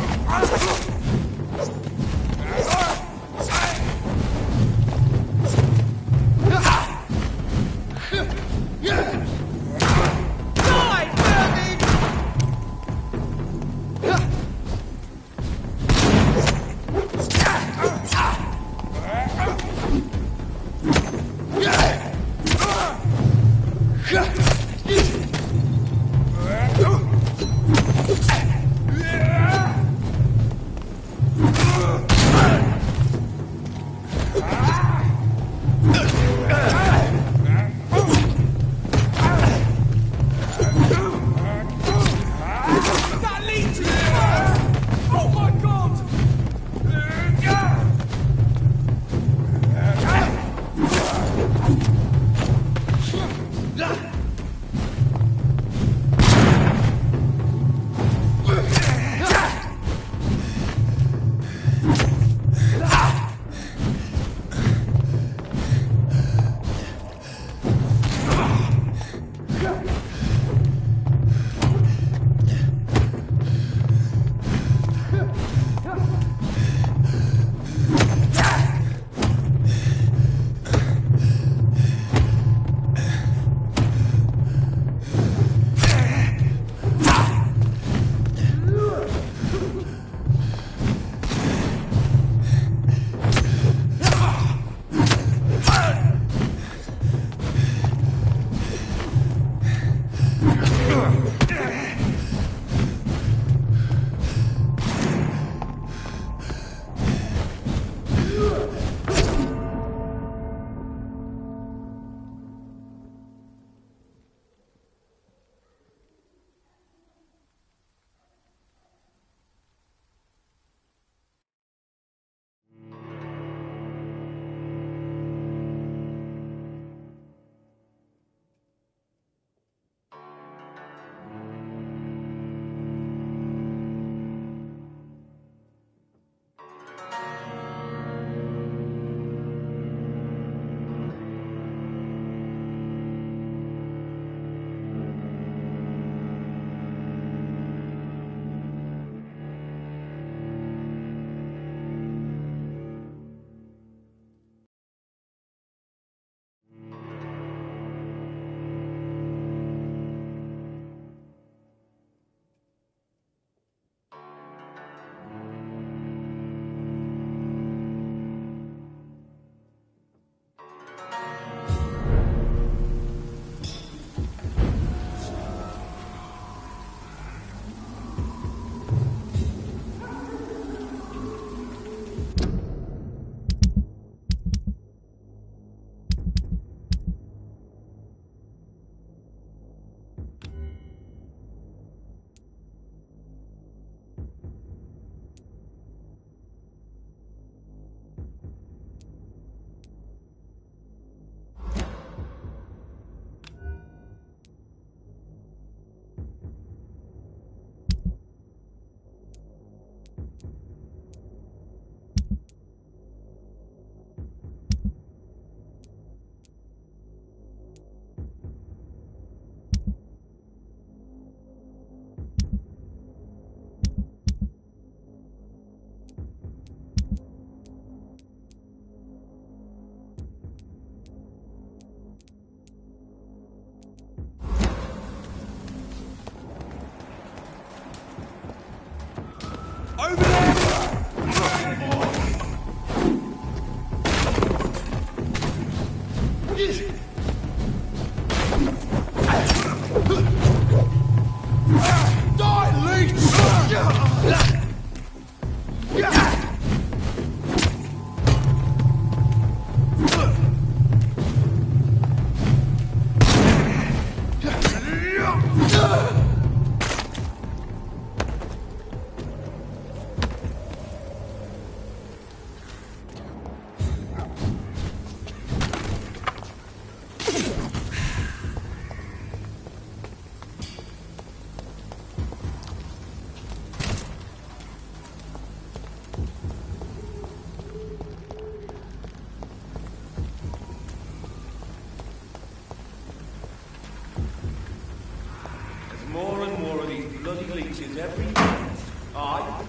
depleted every day. Aye,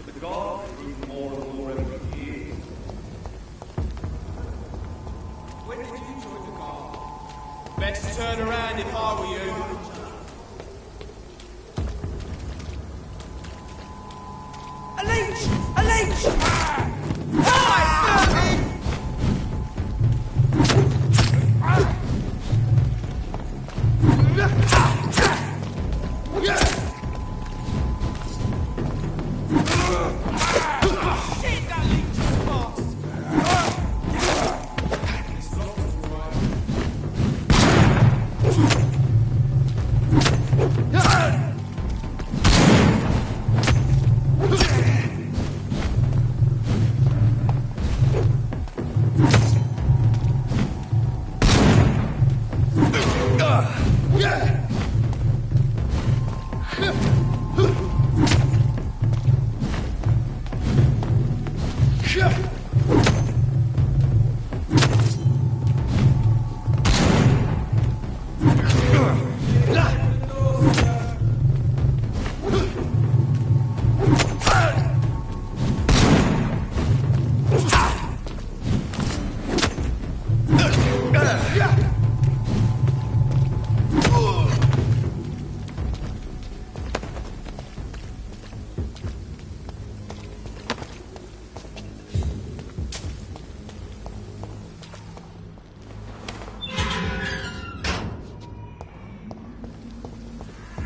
but the gods grew more and more every year. When did you join the guard? Best turn around if I were you. A leech! A leech!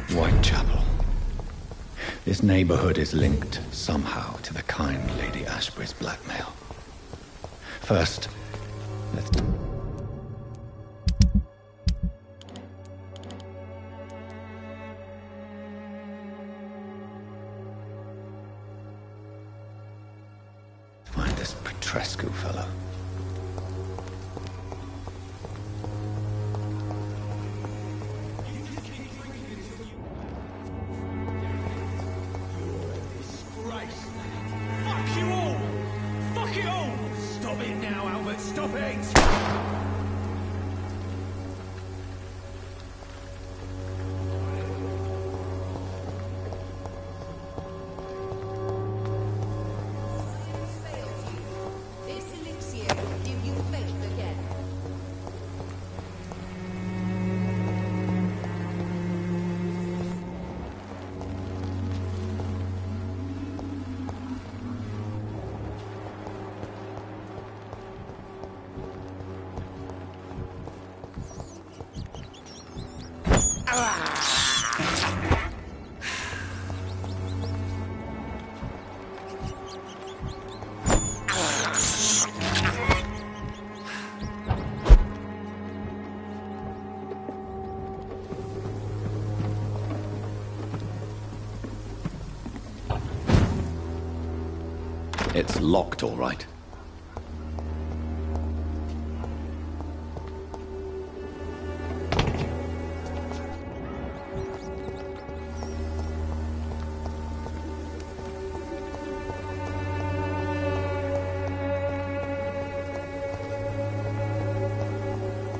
Whitechapel. This neighborhood is linked somehow to the kind Lady Ashbury's blackmail. First, let's... find this Petrescu fellow. Fuck you all! Fuck it all! Stop it now, Albert, stop it! This elixir will give you faith again. It's locked, all right.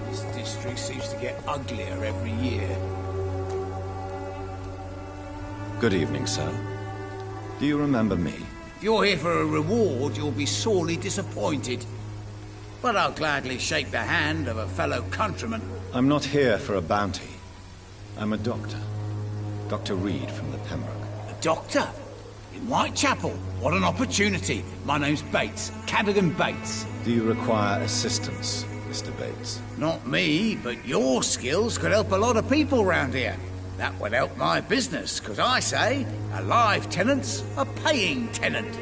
This district seems to get uglier every year. Good evening, sir. Do you remember me? If you're here for a reward, you'll be sorely disappointed. But I'll gladly shake the hand of a fellow countryman. I'm not here for a bounty. I'm a doctor. Dr. Reed from the Pembroke. A doctor? In Whitechapel? What an opportunity. My name's Bates. Cadogan Bates. Do you require assistance, Mr. Bates? Not me, but your skills could help a lot of people round here. That would help my business, because I say, a live tenant's a paying tenant.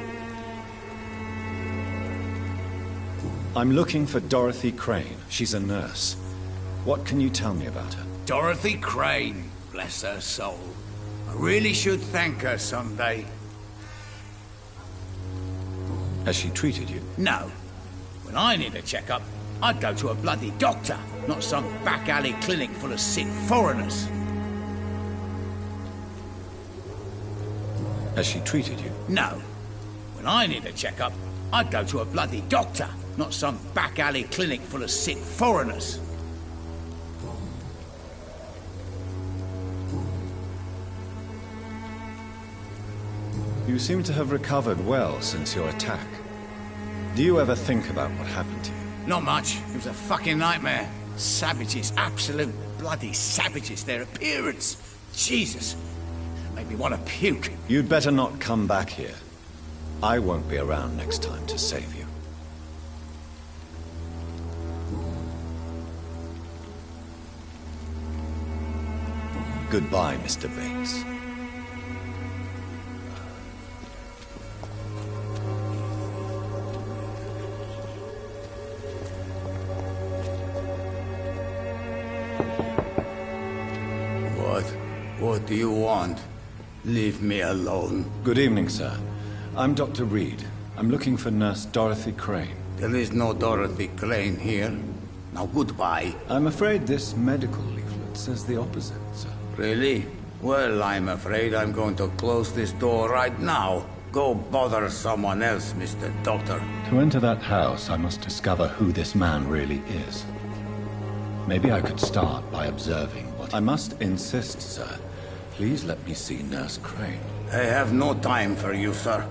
I'm looking for Dorothy Crane. She's a nurse. What can you tell me about her? Dorothy Crane, bless her soul. I really should thank her someday. Has she treated you? No. When I need a checkup, I'd go to a bloody doctor, not some back alley clinic full of sick foreigners. Has she treated you? No. When I need a checkup, I'd go to a bloody doctor, not some back alley clinic full of sick foreigners. You seem to have recovered well since your attack. Do you ever think about what happened to you? Not much. It was a fucking nightmare. Savages, absolute bloody savages. Their appearance. Jesus. Made me want to puke. You'd better not come back here. I won't be around next time to save you. Goodbye, Mr. Bates. What do you want? Leave me alone. Good evening, sir. I'm Dr. Reed. I'm looking for Nurse Dorothy Crane. There is no Dorothy Crane here. Now goodbye. I'm afraid this medical leaflet says the opposite, sir. Really? Well, I'm afraid I'm going to close this door right now. Go bother someone else, Mr. Doctor. To enter that house, I must discover who this man really is. Maybe I could start by observing what... I must insist, sir. Please let me see Nurse Crane. I have no time for you, sir.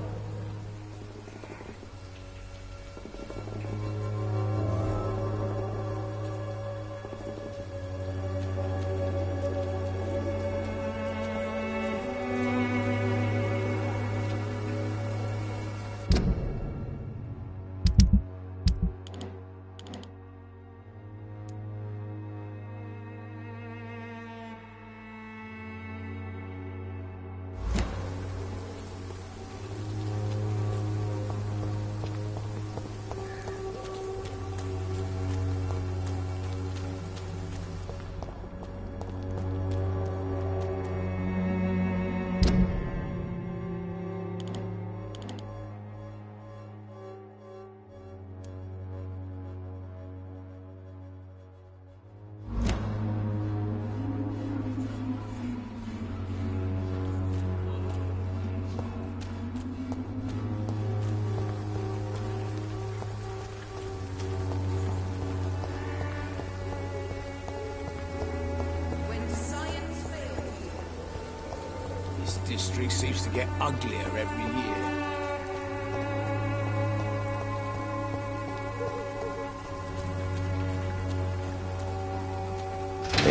District seems to get uglier every year.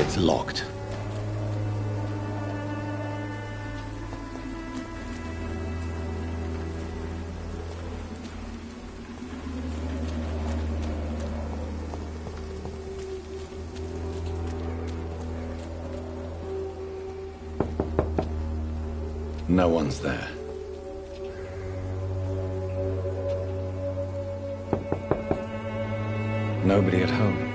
It's locked. No one's there. Nobody at home.